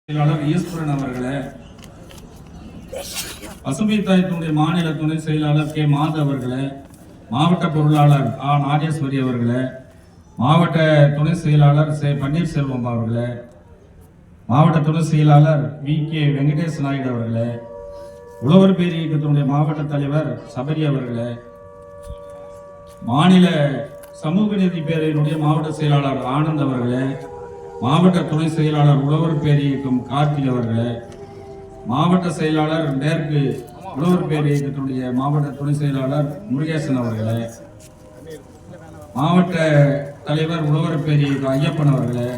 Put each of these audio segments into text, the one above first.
செயலாளர் ஈஸ்வரன் அவர்களே, பசுமை தாயத்தினுடைய மாநில துணை செயலாளர் கே மாது அவர்களே, மாவட்ட பொருளாளர் ஆ நாகேஸ்வரி அவர்களே, மாவட்ட துணை செயலாளர் சே பன்னீர்செல்வம் அவர்களே, மாவட்ட துணை செயலாளர் வி கே வெங்கடேஷ் நாயுடு அவர்களே, உழவர் பேர் இயக்கத்தினுடைய மாவட்ட தலைவர் சபரி அவர்களே, மாநில சமூக நீதி பேரவையினுடைய மாவட்ட செயலாளர் ஆனந்த் அவர்களே, மாவட்ட துணை செயலாளர் உழவர் பேர் இயக்கம் கார்த்திக் அவர்களே, மாவட்ட செயலாளர் மேற்கு உழவர் பேர் இயக்கத்தினுடைய மாவட்ட துணை செயலாளர் முருகேசன் அவர்களே, மாவட்ட தலைவர் உழவர் பேர் இயக்கம் ஐயப்பன் அவர்களே,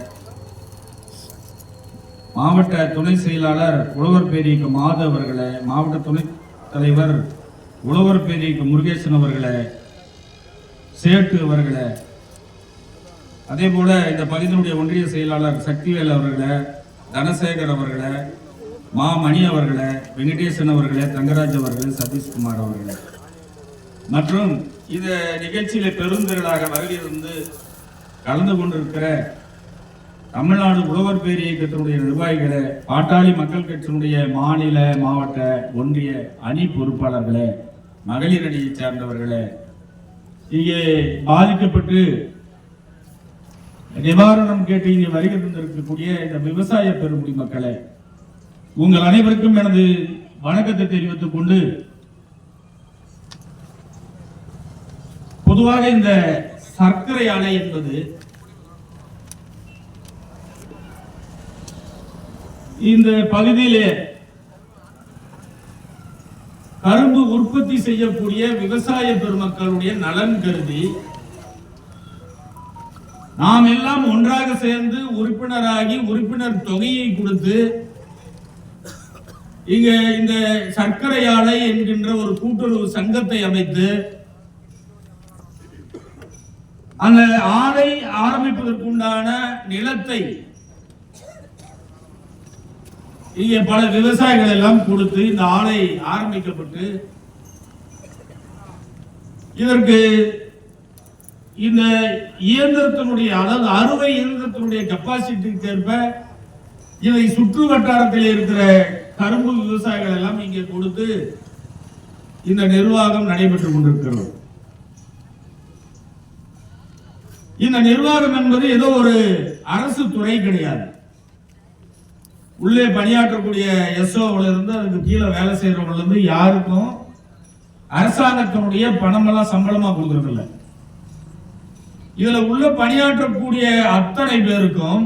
மாவட்ட துணை செயலாளர் உழவர் பேர் இயக்கம் மாது அவர்களே, மாவட்ட துணை தலைவர் உழவர் பேர் இயக்கம் முருகேசன் அவர்களே, சேட்டு அவர்களே, அதே போல இந்த பகுதியினுடைய ஒன்றிய செயலாளர் சக்திவேல் அவர்களே, தனசேகர் அவர்களே, மா மணி அவர்களே, வெங்கடேசன் அவர்களே, தங்கராஜ் அவர்களே, சதீஷ்குமார் அவர்களே மற்றும் இந்த நிகழ்ச்சியில பெருந்திரளாக வருகிறது கலந்து கொண்டிருக்கிற தமிழ்நாடு உழவர் பேர் இயக்கத்தினுடைய நிர்வாகிகளே, பாட்டாளி மக்கள் கட்சியினுடைய மாநில மாவட்ட ஒன்றிய அணி பொறுப்பாளர்களே, மகளிர் அணியை சார்ந்தவர்களே, இங்கே பாதிக்கப்பட்டு நிவாரணம் கேட்டு இங்கே வருகை தந்திருக்கக்கூடிய இந்த விவசாய பெருங்குடி மக்களே, உங்கள் அனைவருக்கும் எனது வணக்கத்தை தெரிவித்துக் கொண்டு, பொதுவாக இந்த சர்க்கரை ஆலை என்பது இந்த பகுதியிலே கரும்பு உற்பத்தி செய்யக்கூடிய விவசாய பெருமக்களுடைய நலன் கருதி நாம் எல்லாம் ஒன்றாக சேர்ந்து உறுப்பினராகி உறுப்பினர் தொகையை கொடுத்து இங்க இந்த சர்க்கரை ஆலை என்கின்ற ஒரு கூட்டுறவு சங்கத்தை அமைத்து அந்த ஆலை ஆரம்பிப்பதற்குண்டான நிலத்தை இங்கே பல விவசாயிகள் எல்லாம் கொடுத்து இந்த ஆலை ஆரம்பிக்கப்பட்டு இதற்கு இந்த இயந்திரத்தினுடைய அதாவது அறுவை இயந்திரத்தினுடைய கெப்பாசிட்டிக்கு ஏற்ப இதை சுற்று வட்டாரத்தில் இருக்கிற கரும்பு விவசாயிகள் எல்லாம் இங்கே கொடுத்து இந்த நிர்வாகம் நடைபெற்றுக் கொண்டிருக்கிறது. இந்த நிர்வாகம் என்பது ஏதோ ஒரு அரசு துறை கிடையாது. உள்ளே பணியாற்றக்கூடிய எஸ்ஓல இருந்து அதுக்கு கீழே வேலை செய்யறவங்க இருந்து யாருக்கும் அரசாங்கத்தினுடைய பணமெல்லாம் சம்பளமா கொடுக்கறது இல்லை. இதுல உள்ள பணியாற்றக்கூடிய அத்தனை பேருக்கும்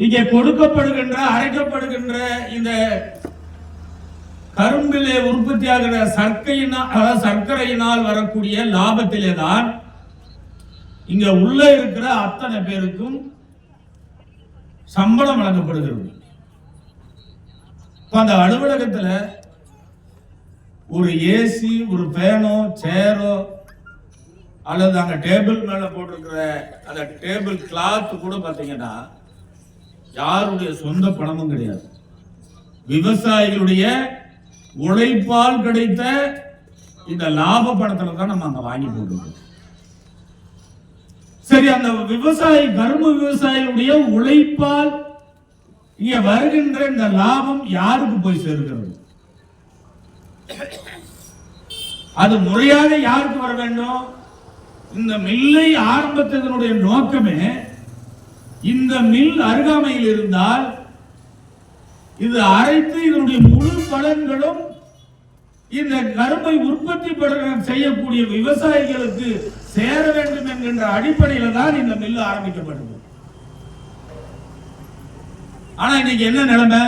இங்கே கொடுக்கப்படுகின்ற அரைக்கப்படுகின்ற இந்த கரும்பிலே உற்பத்தியாகிற சர்க்கரையினால் வரக்கூடிய லாபத்திலே தான் இங்க உள்ள இருக்கிற அத்தனை பேருக்கும் சம்பளம் வழங்கப்படுகிறது. அந்த அலுவலகத்துல ஒரு ஏசி, ஒரு பேனோ, சேரோ அல்லது அங்க டேபிள் மேல போட்டிருக்கிற அந்த டேபிள் கிளாத் கூட பாத்தீங்கன்னா யாருடைய சொந்த பணமும் கிடையாது. விவசாயிகளுடைய உழைப்பால் கிடைத்த இந்த லாப பணத்துல தான் நம்ம அங்க வாங்கி போடுறோம். சரி, அந்த விவசாயி கரும்பு விவசாயிகளுடைய உழைப்பால் இங்க வருகின்ற இந்த லாபம் யாருக்கு போய் சேர்க்கிறது? அது முறையாக யாருக்கு வர வேண்டும்? இந்த மில்லை ஆரம்பித்ததனுடைய நோக்கமே இந்த மில் அருகாமையில் இருந்தால் இது அரைத்து இதனுடைய முழு பலன்களும் இந்த கரும்பை உற்பத்தி செய்யக்கூடிய விவசாயிகளுக்கு சேர வேண்டும் என்கின்ற அடிப்படையில் தான் இந்த மில் ஆரம்பிக்கப்பட்டது. ஆனா இன்னைக்கு என்ன நிலைமை?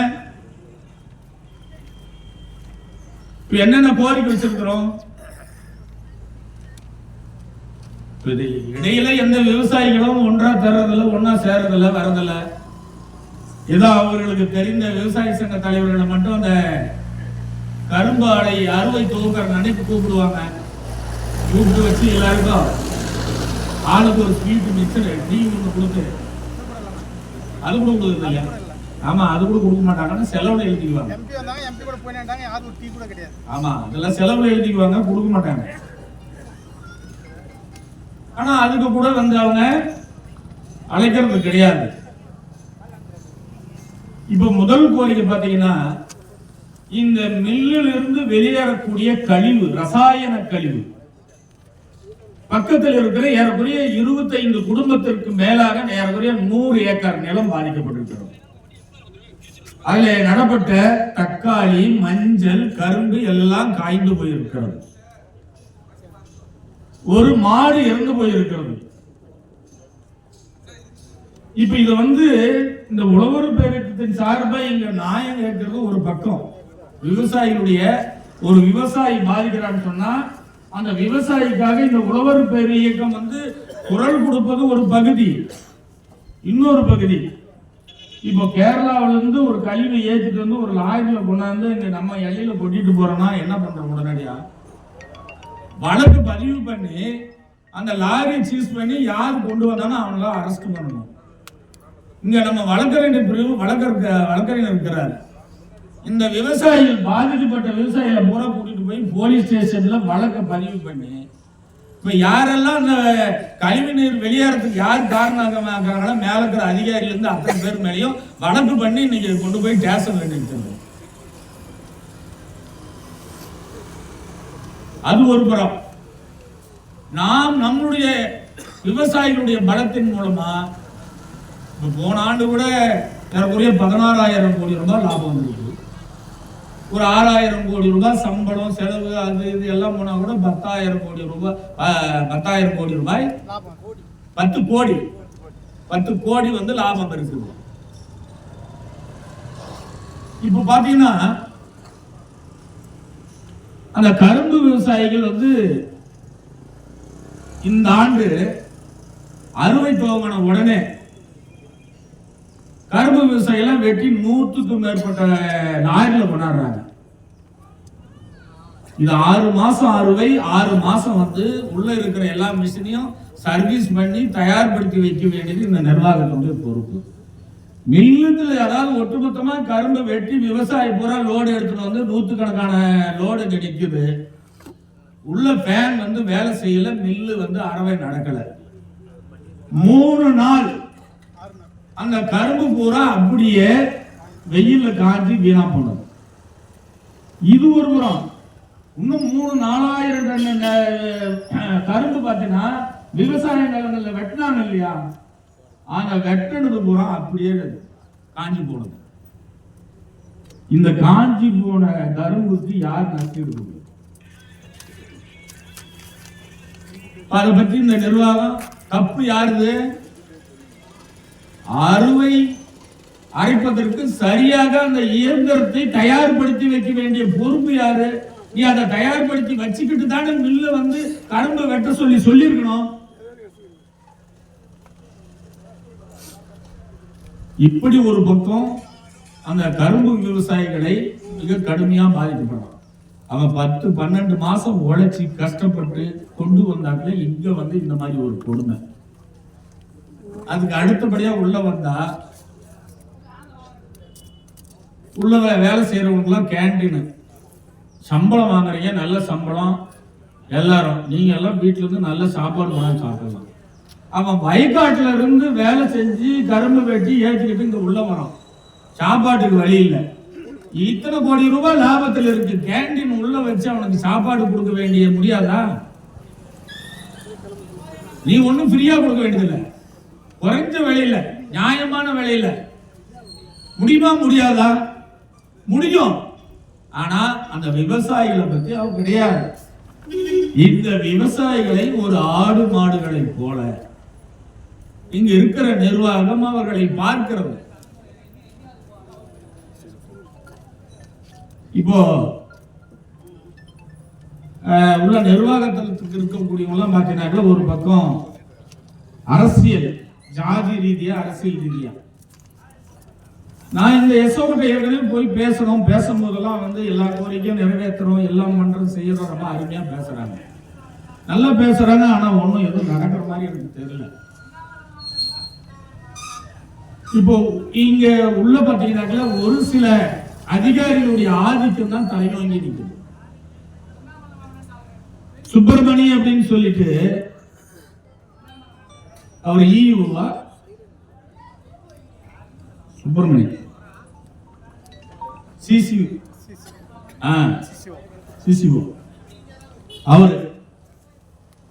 என்னென்ன கோரிக்கை வச்சிருக்கிறோம்? இடையில எந்த விவசாயிகளும் ஒன்றா தர்றதில்ல, ஒன்னா சேரதில்ல, வரதில்ல. ஏதோ அவர்களுக்கு தெரிந்த விவசாய சங்க தலைவர்களை மட்டும் அந்த கரும்பு ஆலை அறுவை தொகுக்கிற நினைப்பு கூப்பிடுவாங்க. கூப்பிட்டு வச்சு எல்லாருக்கும் ஆளுக்கு ஒரு ஸ்வீட் மிக்சர் டீ ஒன்று கொடுத்து அது கூட கொடுக்குறது இல்லையா? ஆமா, அது கூட கொடுக்க மாட்டாங்கன்னா செலவுல எழுதிக்குவாங்க. ஆமா, அதெல்லாம் செலவுல எழுதிக்குவாங்க, கொடுக்க மாட்டாங்க. ஆனா அதுக்கு கூட வந்து அவங்க அழைக்கிறது கிடையாது. இப்ப முதல் கோரிக்கை பாத்தீங்கன்னா, இந்த மில்லில் இருந்து வெளியேறக்கூடிய கழிவு, ரசாயன கழிவு பக்கத்தில் இருக்கிற ஏறக்குறைய 25 குடும்பத்திற்கு மேலாக ஏறக்குறைய 100 ஏக்கர் நிலம் பாதிக்கப்பட்டிருக்கிறது. அதுல நடப்பட்ட தக்காளி, மஞ்சள், கரும்பு எல்லாம் காய்ந்து போயிருக்கிறது. ஒரு மாடு இறந்து போயிருக்கிறது. இப்ப இது இந்த உழவர் பேரத்தின் சார்பா இங்க நியாயம் கேட்கிறது ஒரு பக்கம். விவசாயிகளுடைய ஒரு விவசாயி பாதிக்கிறான்னு சொன்னா அந்த விவசாயிக்காக இந்த உழவர் பேர் இயக்கம் குரல் கொடுப்பது ஒரு பகுதி. இன்னொரு பகுதி, இப்போ கேரளாவிலிருந்து ஒரு கழிவை ஏற்றிட்டு ஒரு லாரியில கொண்டாந்து இங்க நம்ம எல்லையில கொட்டிட்டு போறோம்னா என்ன பண்றோம்? உடனடியா வழக்கு பதிவு பண்ணி அந்த லாரியை சீஸ் பண்ணி யார் கொண்டு வந்தாலும் அவங்கள அரெஸ்ட் பண்ணணும். இங்க நம்ம வழக்கறிஞர் பிரிவு வழக்கறிஞர் இருக்கிறார். இந்த விவசாயிகள், பாதிக்கப்பட்ட விவசாயிகளை பூரா கூட்டிட்டு போய் போலீஸ் ஸ்டேஷன்ல வழக்க பதிவு பண்ணி இப்ப யாரெல்லாம் அந்த கழிவு நீர் வெளியேறதுக்கு யார் காரணமாக்குறாங்களோ மேல இருக்கிற அதிகாரிகள் இருந்து அத்தனை பேர் மேலேயும் வழக்கு பண்ணி இன்னைக்கு கொண்டு போய் ஸ்டேஷன்ல நிறுத்தணும். அது ஒரு புறம். நாம் நம்முடைய விவசாயிகளுடைய பலத்தின் மூலமா போன ஆண்டு கூட ஏறக்குறைய 16,000 கோடி ரூபாய் லாபம் வந்துருக்கு. ஒரு 6,000 கோடி ரூபாய் சம்பளம், செலவு, அது இது எல்லாம் போனா கூட 10,000 கோடி ரூபாய் 10,000 கோடி ரூபாய் 10 கோடி லாபம் இருக்குது. இப்ப பாத்தீங்கன்னா அந்த கரும்பு விவசாயிகள் இந்த ஆண்டு அறுவை துவங்கின உடனே கரும்பு விவசாயிகள் வெட்டி 100க்கும் மேற்பட்ட லாரில கொண்டாடுறாங்க. இது 6 மாசம் அறுவை, 6 மாசம் உள்ள இருக்கிற எல்லா மிஷினையும் சர்வீஸ் பண்ணி தயார்படுத்தி வைக்க வேண்டியது இந்த நிர்வாகத்துடைய பொறுப்பு. மில்லுல அதாவது ஒட்டுமொத்தமா கரும்பு வெட்டி விவசாயி பூரா லோடு எடுத்துட்டு 100கணக்கான லோடு நிற்குது. உள்ள ஃபேன் வேலை செய்யல, மில்லு அறவை நடக்கல. 3 நாள் அந்த கரும்பு பூரா அப்படியே வெயில்ல காஞ்சி வீணா போனது. இது ஒரு புறம். இன்னும் 3,000-4,000 டன் கரும்பு பார்த்தீங்கன்னா விவசாய நிலங்கள்ல வெட்டினாங்க இல்லையா, அந்த வெட்டினது பூரா அப்படியே காஞ்சி போனது. இந்த காஞ்சி போன கரும்புக்கு யார் நஷ்டம் எடுக்க? அதை பற்றி இந்த நிர்வாகம் தப்பு யாருது? அறுவை அரைப்பதற்கு சரியாக அந்த இயந்திரத்தை தயார்படுத்தி வைக்க வேண்டிய பொறுப்பு யாரு? நீ அதை தயார்படுத்தி வச்சுக்கிட்டு தானே மில்ல கரும்பு வெட்ட சொல்லியிருக்கணும். இப்படி ஒரு பக்கம் அந்த கரும்பு விவசாயிகளை மிக கடுமையா பாதிக்கப்படும். அவன் 10-12 மாசம் உழைச்சி கஷ்டப்பட்டு கொண்டு வந்தாங்களே இங்க இந்த மாதிரி ஒரு கொடுமை. அதுக்கு அடுத்தபடியா உள்ள வந்தா உள்ள வேலை செய்யறவங்க எல்லாம் கேண்டீன் சம்பளம் வாங்குறீங்க, நல்ல சம்பளம். எல்லாரும் நீங்க எல்லாம் வீட்டுல இருந்து நல்ல சாப்பாடு வாங்கி சாப்பிடலாம். அவன் வயக்காட்டுல இருந்து வேலை செஞ்சு கரும்பு வெட்டி ஏற்றிக்கிட்டு இங்க உள்ள வரான். சாப்பாட்டுக்கு வழி இல்லை. இத்தனை கோடி ரூபாய் லாபத்தில் இருக்கு. கேண்டீன் உள்ள வச்சு அவனுக்கு சாப்பாடு கொடுக்க வேண்டிய முடியாதா? நீ ஒன்னும் ஃப்ரீயா கொடுக்க வேண்டியதில்லை, குறைஞ்ச விலையில நியாயமான விலையில முடியுமா? முடியாதா? முடியும். ஆனா அந்த விவசாயிகளை பத்தி அவங்க கிடையாது. இந்த விவசாயிகளை ஒரு ஆடு மாடுகளை போல இங்க இருக்கிற நிர்வாகம் அவர்களை பார்க்கிறது. இப்போ உள்ள நிர்வாகத்திற்கு இருக்கக்கூடியவங்க பார்த்தீங்கன்னா ஒரு பக்கம் அரசியல், ஜாதி ரீதியா, அரசியல் ரீதியா. நான் இந்த எஸ்ஓகிட்ட ஏற்கனவே போய் பேசும்போதெல்லாம் எல்லா கோரிக்கையும் நிறைவேற்றுறோம், எல்லாம் பண்றோம், செய்யறோம், ரொம்ப அருமையா பேசுறாங்க, நல்லா பேசுறாங்க. ஆனா ஒன்னும் எதுவும் நடக்கிற மாதிரி எனக்கு தெரியல. இப்போ இங்க உள்ள பாத்தீங்கன்னாக்கா ஒரு சில அதிகாரிகளுடைய ஆதிக்கம் தான் தலைவாங்கி நிற்குது. சுப்பிரமணி அப்படின்னு சொல்லிட்டு அவர் ஈவா சுப்பிரமணி சிசிஓ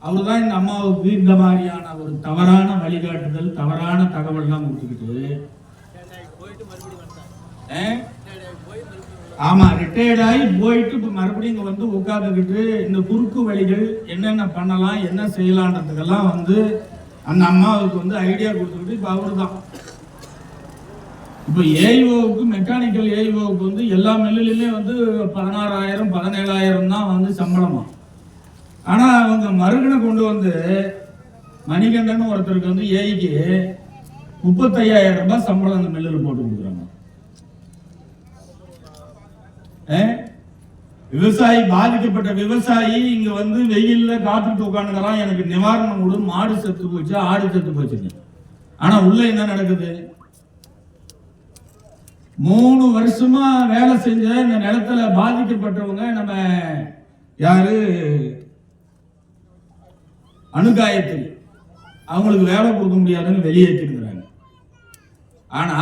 அவருதான் இந்த அம்மாவுக்கு இந்த மாதிரியான ஒரு தவறான வழிகாட்டுதல், தவறான தகவல்லாம் கொடுத்துக்கிட்டு, ஆமா ரிட்டையர்ட் ஆகி போயிட்டு இப்ப மறுபடியும் இங்க வந்து உட்கார்ந்துக்கிட்டு இந்த குறுக்கு வழிகள் என்னென்ன பண்ணலாம், என்ன செய்யலான்றதுக்கெல்லாம் வந்து அந்த அம்மாவுக்கு வந்து ஐடியா கொடுத்துக்கிட்டு இப்ப அவரு தான் இப்ப ஏஇஓவுக்கு, மெக்கானிக்கல் ஏஇஓவுக்கு வந்து எல்லா மில்லுலையுமே வந்து 16,000 17,000 தான் வந்து சம்பளமா. ஆனா அவங்க மறுகணை கொண்டு வந்து மணிகண்டன் ஒருத்தருக்கு வந்து ஏஐக்கு 35,000 ரூபாய் சம்பளம் அந்த மில்லில் போட்டு கொடுக்குறாங்க. விவசாயி, பாதிக்கப்பட்ட விவசாயி இங்க வந்து வெயில்ல காத்துட்டு உட்காந்துக்கலாம், எனக்கு நிவாரணம் கொடு, மாடு செத்து போச்சு, ஆடு செத்து போச்சு. ஆனா உள்ள என்ன நடக்குது? 3 வருஷமா வேலை செஞ்ச இந்த நிலத்துல பாதிக்கப்பட்டவங்க நம்ம யாரு, அணுகாயத்தில் அவங்களுக்கு வேலை கொடுக்க முடியாதுன்னு வெளியேற்றிருக்கிறாங்க. ஆனா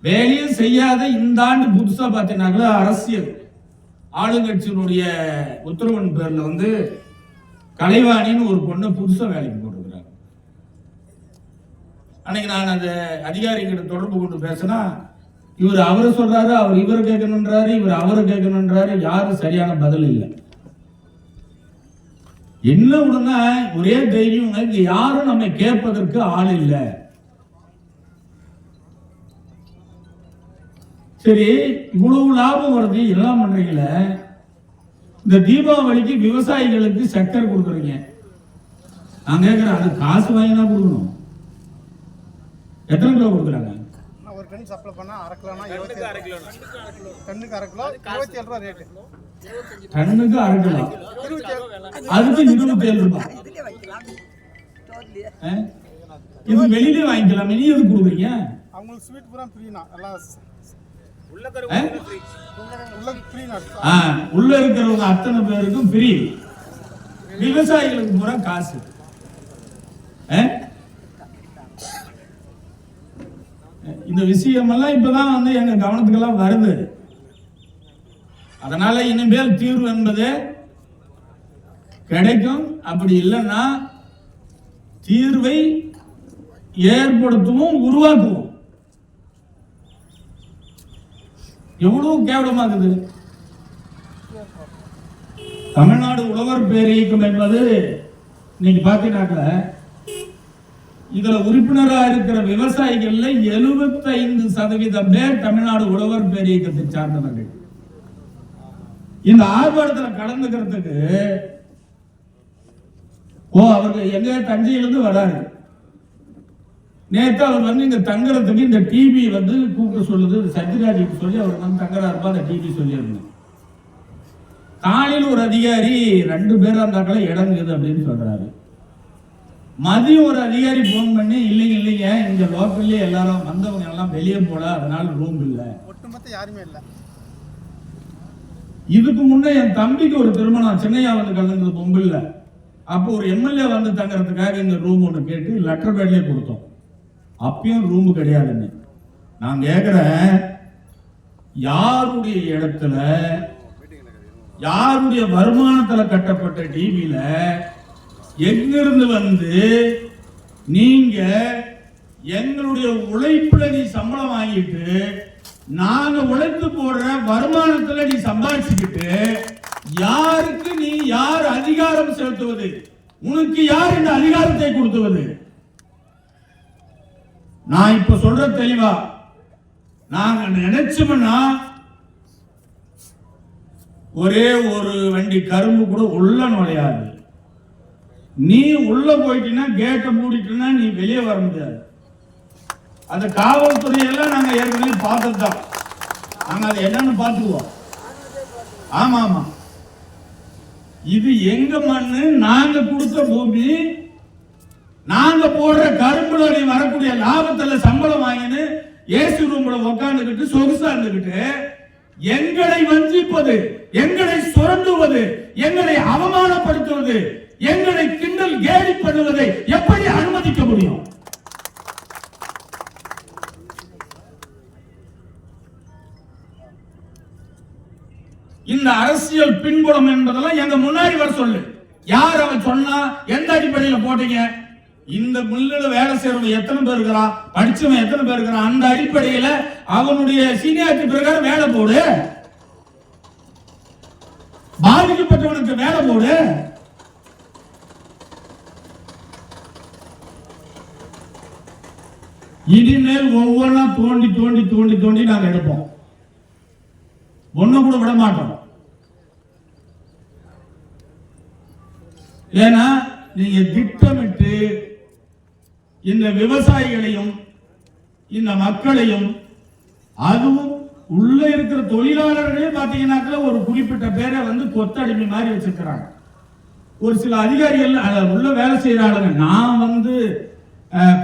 வேலையும் செய்யாத இந்த ஆண்டு புதுசா பார்த்தீங்கன்னா அரசியல் ஆளுங்கட்சியினுடைய உத்தரவின் பேர்ல வந்து கலைவாணின்னு ஒரு பொண்ணு புதுசா வேலைக்கு போட்டிருக்கிறாங்க. அன்னைக்கு நான் அந்த அதிகாரிகிட்ட தொடர்பு கொண்டு பேசினா, இவர் அவரை சொல்றாரு, அவர் இவரை கேட்கணுன்றாரு, இவர் அவரை கேட்கணுன்றாரு, யாரும் சரியான பதில் இல்லை. என்ன உடனே ஒரே தைரியம், இங்க யாரும் நம்ம கேட்பதற்கு ஆள் இல்லை. சரி, இவ்வளவு லாபம் வருது, எல்லாம் பண்றீங்களே, இந்த தீபாவளிக்கு விவசாயிகளுக்கு சக்கரை கொடுக்குறீங்க. நான் கேட்கிறேன், அது காசு வாங்கினா கொடுக்கணும். எத்தனை கிலோ கொடுக்குறாங்க? ஒரு டன் சப்ளை பண்ணா அரை கிலோனா 27 கிலோ, டன்னுக்கு அரை கிலோ 27 ரூபாய் ரேட். டன்னுக்கு அரை கிலோ, அதுக்கு 27 ரூபாய். இது வெளியில வாங்கிக்கலாம். நீ எது கொடுக்குறீங்க? அவங்களுக்கு ஸ்வீட் பூரா ஃப்ரீனா, எல்லாம் உள்ள இருக்கிறவங்க அத்தனை பேருக்கும் ஃப்ரீ, விவசாயிகளுக்கு பூரா காசு. இந்த விஷயம் எல்லாம் இப்பதான் வந்து எங்க கவனத்துக்கெல்லாம் வருது. அதனால இனிமேல் தீர்வு என்பது கிடைக்கும். அப்படி இல்லைன்னா தீர்வை ஏற்படுத்துவோம், உருவாக்குவோம். எவ்வளவு கேவலமாகுது. தமிழ்நாடு உழவர் பேரியக்கம் என்பது நீங்க பாத்தீங்கன்னாக்க இதுல உறுப்பினரா இருக்கிற விவசாயிகள்ல 75% பேர் தமிழ்நாடு உழவர் பேரியக்கத்தை சார்ந்தவர்கள். இந்த ஆர்ப்பாட்டத்தில் கலந்துக்கிறதுக்கு அவர்கள் எங்க தஞ்சையிலிருந்து வராரு. நேற்று அவர் வந்து இங்க தங்குறதுக்கு இந்த டிவி வந்து கூப்பிட்டு சொல்லுது, சத்யராஜுக்கு சொல்லி அவர் வந்து தங்குறாருப்பா அந்த டிவி சொல்லியிருந்தேன். காலையில் ஒரு அதிகாரி 2 பேர் அந்த இடங்குது அப்படின்னு சொல்றாரு. மதியம் ஒரு அதிகாரி போன் பண்ணி, இல்லைங்க இங்க லோக்கல்ல எல்லாரும் வந்தவங்க எல்லாம் வெளியே போல, அதனால ரூம் இல்லை, ஒட்டுமொத்த யாருமே இல்லை. இதுக்கு முன்னே என் தம்பிக்கு ஒரு திருமணம் சென்னையா வந்து கலந்தது பொம்பில்ல. அப்போ ஒரு எம்எல்ஏ வந்து தங்கறதுக்காக இந்த ரூம் ஒன்று கேட்டு லெட்டர் பேட்லயே கொடுத்தோம். அப்பயும் ரூம் கிடையாதுன்னு. நான் கேட்கிறேன், யாருடைய இடத்துல, யாருடைய வருமானத்துல கட்டப்பட்ட டிவியில எங்கிருந்து வந்து நீங்க எங்களுடைய உழைப்புல நீ சம்பளம் வாங்கிட்டு, நாங்க உழைத்து போடுற வருமானத்துல நீ சம்பாதிச்சுக்கிட்டு, யாருக்கு நீ யார் அதிகாரம் செலுத்துவது? உனக்கு யார் இந்த அதிகாரத்தை கொடுத்துவது? நான் இப்ப சொல்ற தெளிவா, நாங்க நினைச்சோம்னா ஒரே ஒரு வண்டி கரும்பு கூட உள்ள நுழையாது. நீ உள்ள போயிட்டீங்கன்னா, கேட்டை மூடிட்டீங்கன்னா நீ வெளியே வர முடியாது. அந்த காவல்துறையெல்லாம் நாங்க ஏற்கனவே பார்த்ததுதான். நாங்க அதை என்னன்னு பார்த்துக்குவோம். ஆமா ஆமா, இது எங்க மண்ணு, நாங்க கொடுத்த பூமி, நாங்க போடுற கரும்புல நீ வரக்கூடிய லாபத்துல சம்பளம் வாங்கினு ஏசி ரூம்ல உட்காந்துக்கிட்டு சொகுசா இருந்துகிட்டு எங்களை வஞ்சிப்பது, எங்களை சுரண்டுவது, எங்களை அவமானப்படுத்துவது, எங்களை கிண்டல் கேலி பண்ணுவதை எப்படி அனுமதிக்க முடியும்? இந்த அரசியல் பின்புலம் என்பதெல்லாம் எங்க முன்னாடி வர சொல்லு. யார் அவன் சொன்னா, எந்த அடிப்படையில் போட்டீங்க? இந்த மில்லுல வேலை செய்யறவங்க எத்தனை பேர் இருக்கிறான், படிச்சவன் எத்தனை பேர் இருக்கிறான், அந்த அடிப்படையில அவனுடைய சீனியாரிட்டி பிரகாரம் வேலை போடு. பாதிக்கப்பட்டவனுக்கு வேலை போடு. இனிமேல் ஒவ்வொன்றா தோண்டி தோண்டி தோண்டி தோண்டி நாங்க எடுப்போம். ஒண்ணு கூட விட மாட்டோம். ஏன்னா நீங்க திட்டமிட்டு இந்த விவசாயிகளையும் இந்த மக்களையும், அதுவும் உள்ள இருக்கிற தொழிலாளர்களே பாத்தீங்கன்னா ஒரு குறிப்பிட்ட பேரை கொத்தடிமை மாதிரி வச்சிருக்கிறாங்க. ஒரு சில அதிகாரிகள் உள்ள வேலை செய்யறாங்க. நான்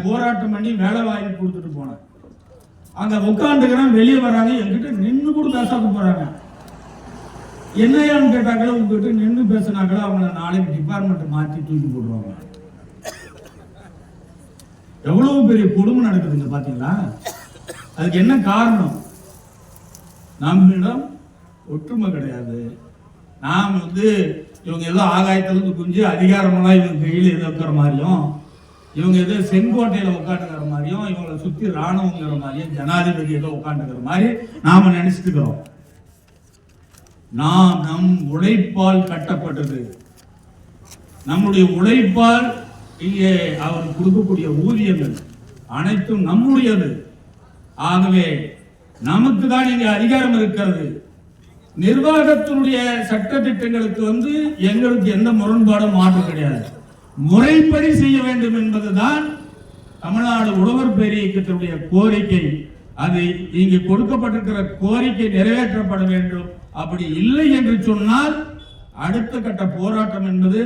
போராட்டம் பண்ணி வேலை வாங்கி கொடுத்துட்டு போனேன். அங்க உட்காந்துக்கிறேன், வெளியே வராங்க, என்கிட்ட நின்று கூட பேசாம போறாங்க. என்னையான்னு கேட்டாங்களோ, உங்ககிட்ட நின்று பேசினாங்களோ அவங்கள நாளைக்கு டிபார்ட்மெண்ட் மாற்றி தூக்கி போடுவாங்க. எவ்வளவு பெரிய கொடுமை நடக்குதுங்க பாத்தீங்களா? அதுக்கு என்ன காரணம்? நம்மிடம் ஒற்றுமை கிடையாது. நாம் இவங்க ஏதோ ஆகாயத்திலிருந்து குஞ்சு அதிகாரமெல்லாம் இவங்க கையில் இருக்கிற மாதிரியும், இவங்க ஏதோ செங்கோட்டையில உட்காந்துக்கிற மாதிரியும், இவங்களை சுத்தி ராணுவங்கிற மாதிரியும், ஜனாதிபதி ஏதோ உட்காந்துக்கிற மாதிரி நாம நினைச்சிட்டு இருக்கிறோம். நாம் நம் உழைப்பால் கட்டப்பட்டது. நம்முடைய உழைப்பால் இங்கே அவர் கொடுக்கக்கூடிய ஊதியங்கள் அனைத்தும் நம்முடையது. ஆகவே நமக்கு தான் இங்கே அதிகாரம் இருக்கிறது. நிர்வாகத்தினுடைய சட்ட திட்டங்களுக்கு எங்களுக்கு எந்த முரண்பாடும் மாற்றம் கிடையாது. முறைப்படி செய்ய வேண்டும் என்பதுதான் தமிழ்நாடு உழவர் பேர் இயக்கத்தினுடைய கோரிக்கை. அது இங்கு கொடுக்கப்பட்டிருக்கிற கோரிக்கை நிறைவேற்றப்பட வேண்டும். அப்படி இல்லை என்று சொன்னால் அடுத்த கட்ட போராட்டம் என்பது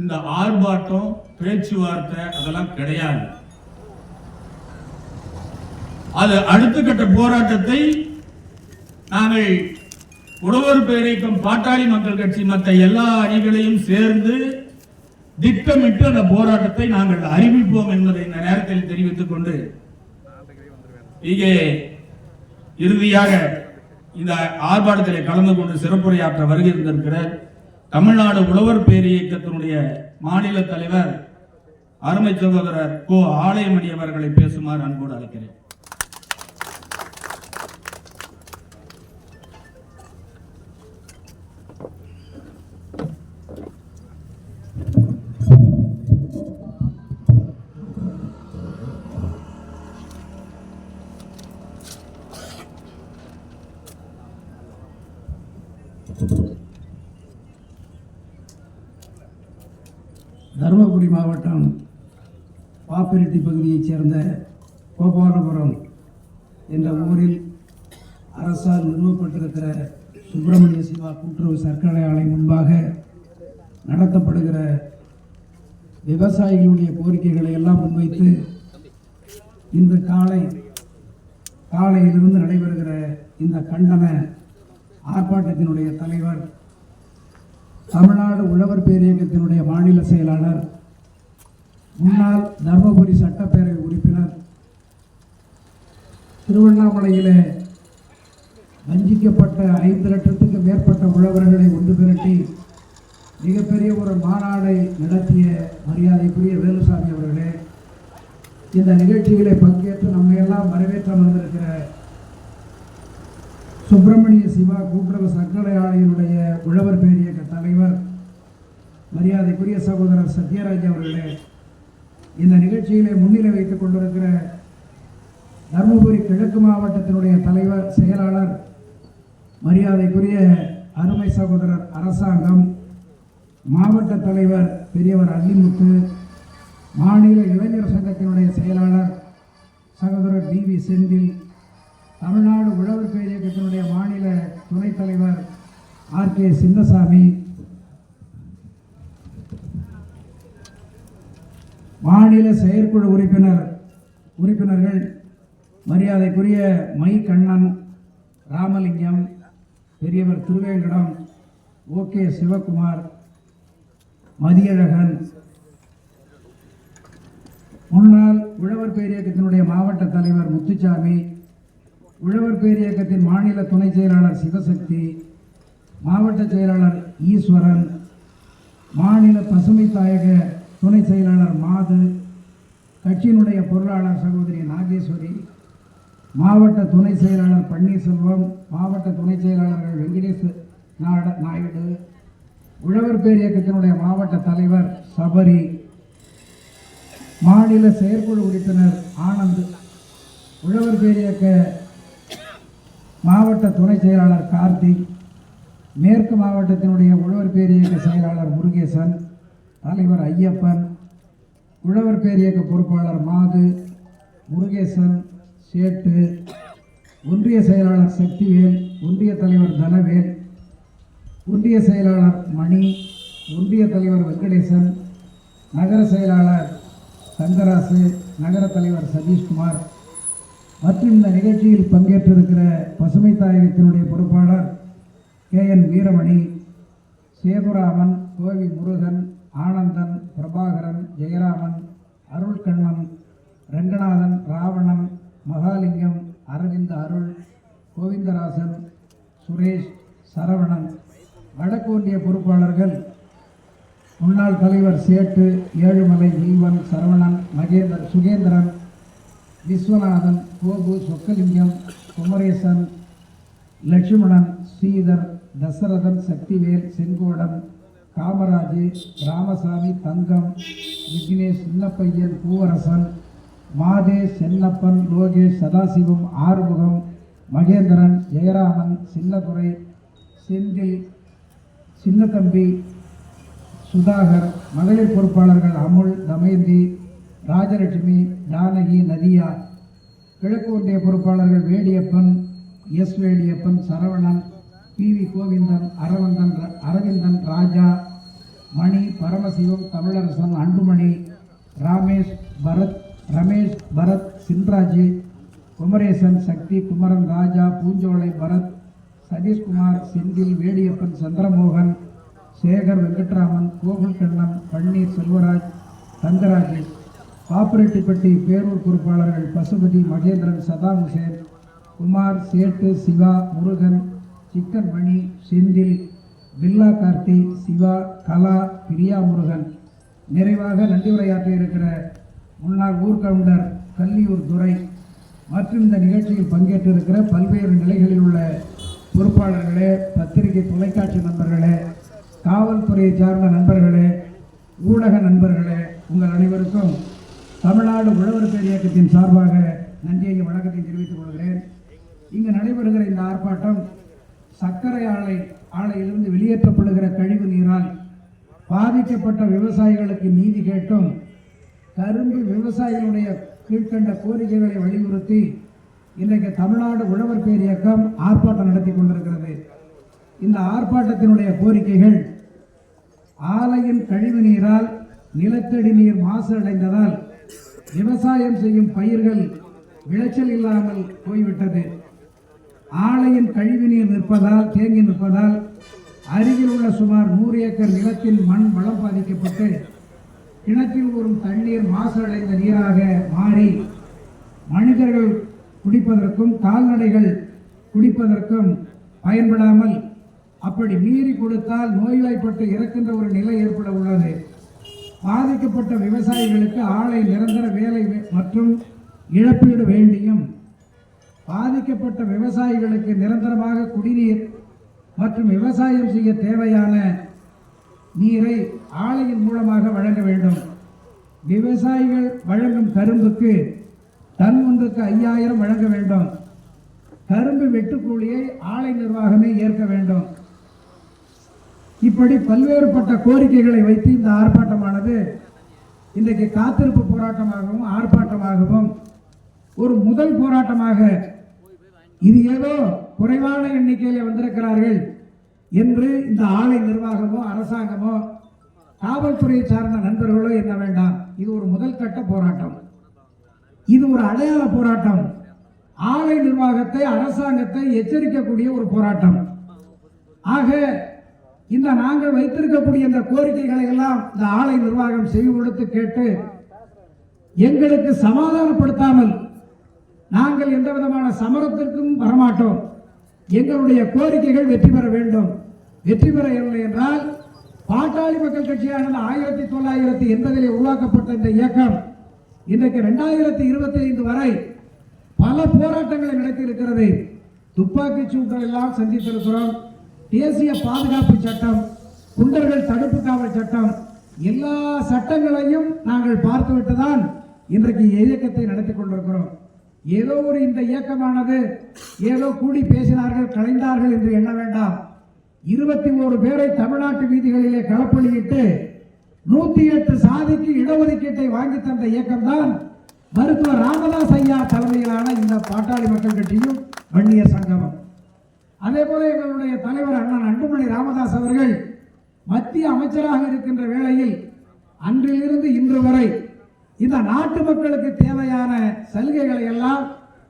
இந்த ஆர்ப்பாட்டம், பேச்சுவார்த்தை அதெல்லாம் கிடையாது. அது அடுத்த கட்ட போராட்டத்தை நாங்கள் உழவர் பேரியக்கம், பாட்டாளி மக்கள் கட்சி, மற்ற எல்லா அணிகளையும் சேர்ந்து திட்டமிட்டு அந்த போராட்டத்தை நாங்கள் அறிவிப்போம் என்பதை இந்த நேரத்தில் தெரிவித்துக் கொண்டு, இங்கே இறுதியாக இந்த ஆர்ப்பாட்டத்தில் கலந்து கொண்டு சிறப்புரையாற்ற வருகை இருந்திருக்கிற தமிழ்நாடு உழவர் பேரியக்கத்தினுடைய மாநில தலைவர் அருமை சகோதரர் கோ ஆலயமணி அவர்களை பேசுமாறு அன்போடு அழைக்கிறேன். தருமபுரி மாவட்டம் பாப்பிரெட்டி பகுதியைச் சேர்ந்த கோபாலபுரம் என்ற ஊரில் அரசால் நிறுவப்பட்டிருக்கிற சுப்பிரமணிய சிவா கூட்டுறவு சர்க்கரை ஆலை முன்பாக நடத்தப்படுகிற விவசாயிகளுடைய கோரிக்கைகளை எல்லாம் முன்வைத்து இன்று காலையிலிருந்து நடைபெறுகிற இந்த கண்டன ஆர்ப்பாட்டத்தினுடைய தலைவர், தமிழ்நாடு உழவர் பேரியக்கத்தினுடைய மாநில செயலாளர், முன்னாள் தர்மபுரி சட்டப்பேரவை உறுப்பினர், திருவண்ணாமலையிலே வஞ்சிக்கப்பட்ட 5 லட்சத்துக்கு மேற்பட்ட உழவர்களை ஒன்று திரட்டி மிகப்பெரிய ஒரு மாநாடை நடத்திய மரியாதைக்குரிய வேலுசாமி அவர்களே, இந்த நிகழ்ச்சிகளை பங்கேற்று நம்மையெல்லாம் வரவேற்ற வந்திருக்கிற சுப்பிரமணிய சிவா கூட்டுறவு சர்க்கரை ஆலையினுடைய உழவர் பேரியக்க தலைவர் மரியாதைக்குரிய சகோதரர் சத்யராஜ் அவர்களே, இந்த நிகழ்ச்சியிலே முன்னிலை வைத்துக் கொண்டிருக்கிற தருமபுரி கிழக்கு மாவட்டத்தினுடைய தலைவர் செயலாளர் மரியாதைக்குரிய அருமை சகோதரர் அரசாங்கம், மாவட்ட தலைவர் பெரியவர் அல்லிமுத்து, மாநில இளைஞர் சங்கத்தினுடைய செயலாளர் சகோதரர் டிவி செந்தில், தமிழ்நாடு உழவர் பேரியக்கத்தினுடைய மாநில துணைத் தலைவர் ஆர்.கே. சின்னசாமி, மாநில செயற்குழு உறுப்பினர்கள் மரியாதைக்குரிய மை கண்ணன், ராமலிங்கம், பெரியவர் திருவேங்கடம், ஓ.கே. சிவகுமார், மதியழகன், முன்னாள் உழவர் பேரியக்கத்தினுடைய மாவட்ட தலைவர் முத்துசாமி, உழவர் பேரியக்கத்தின் மாநில துணை செயலாளர் சிவசக்தி, மாவட்ட செயலாளர் ஈஸ்வரன், மாநில பசுமை தாயக துணை செயலாளர் மாது, கட்சியினுடைய பொருளாளர் சகோதரி நாகேஸ்வரி, மாவட்ட துணை செயலாளர் பன்னீர்செல்வம், மாவட்ட துணை செயலாளர்கள் வெங்கடேஷ் நாயுடு, உழவர் பேர் இயக்கத்தினுடைய மாவட்ட தலைவர் சபரி, மாநில செயற்குழு உறுப்பினர் ஆனந்த், உழவர் பேர் இயக்க மாவட்ட துணை செயலாளர் கார்த்திக், மேற்கு மாவட்டத்தினுடைய உழவர் பேர் இயக்க செயலாளர் முருகேசன், தலைவர் ஐயப்பன், உழவர் பேர் இயக்க பொறுப்பாளர் மாது, முருகேசன், சேட்டு, ஒன்றிய செயலாளர் சக்திவேல், ஒன்றிய தலைவர் தனவேல், ஒன்றிய செயலாளர் மணி, ஒன்றிய தலைவர் வெங்கடேசன், நகர செயலாளர் தங்கராசு, நகர தலைவர் சதீஷ்குமார் மற்றும் இந்த நிகழ்ச்சியில் பங்கேற்றிருக்கிற பசுமை தாயகத்தினுடைய பொறுப்பாளர் KN வீரமணி, சேதுராமன், கோவி முருகன், ஆனந்தன், பிரபாகரன், ஜெயராமன், அருள்கண்ணன், ரங்கநாதன், ராவணன், மகாலிங்கம், அரவிந்த் அருள், கோவிந்தராசன், சுரேஷ், சரவணன், வடக்கு ஒன்றிய பொறுப்பாளர்கள் முன்னாள் தலைவர் சேட்டு, ஏழுமலை, ஜீவன், சரவணன், சுகேந்திரன், விஸ்வநாதன், கோபு, சொக்கலிங்கம், குமரேசன், லட்சுமணன், ஸ்ரீதர், தசரதன், சக்திவேல், செங்கோடன், காமராஜ், ராமசாமி, தங்கம், விக்னேஷ், சின்னப்பையன், பூவரசன், மாதே, சென்னப்பன், லோகேஷ், சதாசிவம், ஆறுமுகம், மகேந்திரன், ஜெயராமன், சின்னதுரை, செந்தில், சின்னத்தம்பி, சுதாகர், மகளிர் பொறுப்பாளர்கள் அமுல், தமயந்தி, ராஜலட்சுமி, ஜானகி, நதியா, கிழக்கு ஒன்றிய பொறுப்பாளர்கள் வேடியப்பன், எஸ் வேடியப்பன், சரவணன், PV கோவிந்தன், அரவிந்தன், ராஜா, மணி, பரமசிவம், தமிழரசன், அன்புமணி, ரமேஷ், பரத், சின்ராஜ், குமரேசன், சக்தி, குமரன், ராஜா, பூஞ்சோலை, பரத், சதீஷ்குமார், செந்தில், வேடியப்பன், சந்திரமோகன், சேகர், வெங்கட்ராமன், கோகுல்கண்ணன், பன்னீர் செல்வராஜ், தங்கராஜ், பாப்பரெட்டிப்பட்டி பேரூர் பொறுப்பாளர்கள் பசுபதி, மகேந்திரன், சதாம் ஹுசேன், குமார், சேட்டு, சிவா, முருகன், சிக்கன் மணி, செந்தில், பில்லா கார்த்தி, சிவா, கலா, பிரியா முருகன். நிறைவாக நன்றி உரையாற்ற இருக்கிற முன்னாள் ஊர்கவுண்டர் கல்லியூர் துரை மற்றும் இந்த நிகழ்ச்சியில் பங்கேற்றிருக்கிற பல்வேறு நிலைகளில் உள்ள பொறுப்பாளர்களே, பத்திரிகை தொலைக்காட்சி நண்பர்களே, காவல்துறையை சார்ந்த நண்பர்களே, ஊடக நண்பர்களே, உங்கள் அனைவருக்கும் தமிழ்நாடு உழவர் பேர் இயக்கத்தின் சார்பாக நன்றியையும் வணக்கத்தை தெரிவித்துக் கொள்கிறேன். இங்கு நடைபெறுகிற இந்த ஆர்ப்பாட்டம் சர்க்கரை ஆலையிலிருந்து வெளியேற்றப்படுகிற கழிவு நீரால் பாதிக்கப்பட்ட விவசாயிகளுக்கு நீதி கேட்டும் கரும்பு விவசாயிகளுடைய கீழ்கண்ட கோரிக்கைகளை வலியுறுத்தி இன்றைக்கு தமிழ்நாடு உழவர் பேர் இயக்கம் ஆர்ப்பாட்டம் நடத்தி கொண்டிருக்கிறது. இந்த ஆர்ப்பாட்டத்தினுடைய கோரிக்கைகள் ஆலையின் கழிவு நீரால் நிலத்தடி நீர் மாசு அடைந்ததால் விவசாயம் செய்யும் பயிர்கள் விளைச்சல் இல்லாமல் போய்விட்டது. ஆலையின் கழிவு நீர் தேங்கி நிற்பதால் அருகில் உள்ள சுமார் 100 ஏக்கர் நிலத்தின் மண் வளம் பாதிக்கப்பட்டு கிணற்றில் ஊறும் தண்ணீர் மாசு அடைந்த நீராக மாறி மனிதர்கள் குடிப்பதற்கும் கால்நடைகள் குடிப்பதற்கும் பயன்படாமல் அப்படி மீறி கொடுத்தால் நோய்வாய்ப்பட்டு இறக்கின்ற ஒரு நிலை ஏற்பட உள்ளது. பாதிக்கப்பட்ட விவசாயிகளுக்கு ஆலை நிரந்தர வேலை மற்றும் இழப்பீடு வேண்டியும் பாதிக்கப்பட்ட விவசாயிகளுக்கு நிரந்தரமாக குடிநீர் மற்றும் விவசாயம் செய்ய தேவையான நீரை ஆலையின் மூலமாக வழங்க வேண்டும். விவசாயிகள் வழங்கும் கரும்புக்கு டன் ஒன்றுக்கு 5000 வழங்க வேண்டும். கரும்பு வெட்டுக்கூலியை ஆலை நிர்வாகமே ஏற்க வேண்டும். இப்படி பல்வேறுபட்ட கோரிக்கைகளை வைத்து இந்த ஆர்ப்பாட்டமானது இன்றைக்கு காத்திருப்பு போராட்டமாகவும் ஆர்ப்பாட்டமாகவும் ஒரு முதல் போராட்டமாக இது ஏதோ குறைவான எண்ணிக்கையில் வந்திருக்கிறார்கள் என்று இந்த ஆலை நிர்வாகமோ அரசாங்கமோ காவல்துறையை சார்ந்த நண்பர்களோ என்ன வேண்டாம். இது ஒரு முதல் கட்ட போராட்டம். இது ஒரு அடையாள போராட்டம். ஆலை நிர்வாகத்தை அரசாங்கத்தை எச்சரிக்கக்கூடிய ஒரு போராட்டம். ஆக இந்த நாங்கள் வைத்திருக்கக்கூடிய இந்த கோரிக்கைகளை எல்லாம் இந்த ஆலை நிர்வாகம் செவி கொடுத்து கேட்டு எங்களுக்கு சமாதானப்படுத்தாமல் நாங்கள் எந்த விதமான சமரத்திற்கும் வரமாட்டோம். எங்களுடைய கோரிக்கைகள் வெற்றி பெற வேண்டும். வெற்றி பெறவில்லை என்றால் பாட்டாளி மக்கள் கட்சியானது 1980 உருவாக்கப்பட்ட இந்த இயக்கம் இன்றைக்கு 2025 வரை பல போராட்டங்களை நடத்தி இருக்கிறது. துப்பாக்கி சூட்டை எல்லாம் சந்தித்திருக்கிறோம். தேசிய பாதுகாப்பு சட்டம், குண்டர்கள் தடுப்பு காவல் சட்டம், எல்லா சட்டங்களையும் நாங்கள் பார்த்துவிட்டுதான் இன்றைக்கு இயக்கத்தை நடத்தி கொண்டிருக்கிறோம். ஏதோ ஒரு இந்த இயக்கமானது ஏதோ கூடி பேசினார்கள் கலைந்தார்கள் என்று எண்ண வேண்டாம். 21 பேரை தமிழ்நாட்டு வீதிகளிலே களப்பலியிட்டு 108 சாதிக்கு இடஒதுக்கீட்டை வாங்கி தந்த இயக்கம்தான் மருத்துவர் ராமதாஸ் ஐயா தலைமையிலான இந்த பாட்டாளி மக்கள் கட்சியும் வன்னியர் சங்கமம். அதே போல எங்களுடைய தலைவர் அண்ணன் அன்புமணி ராமதாஸ் அவர்கள் மத்திய அமைச்சராக இருக்கின்ற வேளையில் அன்றிலிருந்து இன்று வரை இந்த நாட்டு மக்களுக்கு தேவையான சலுகைகளை எல்லாம்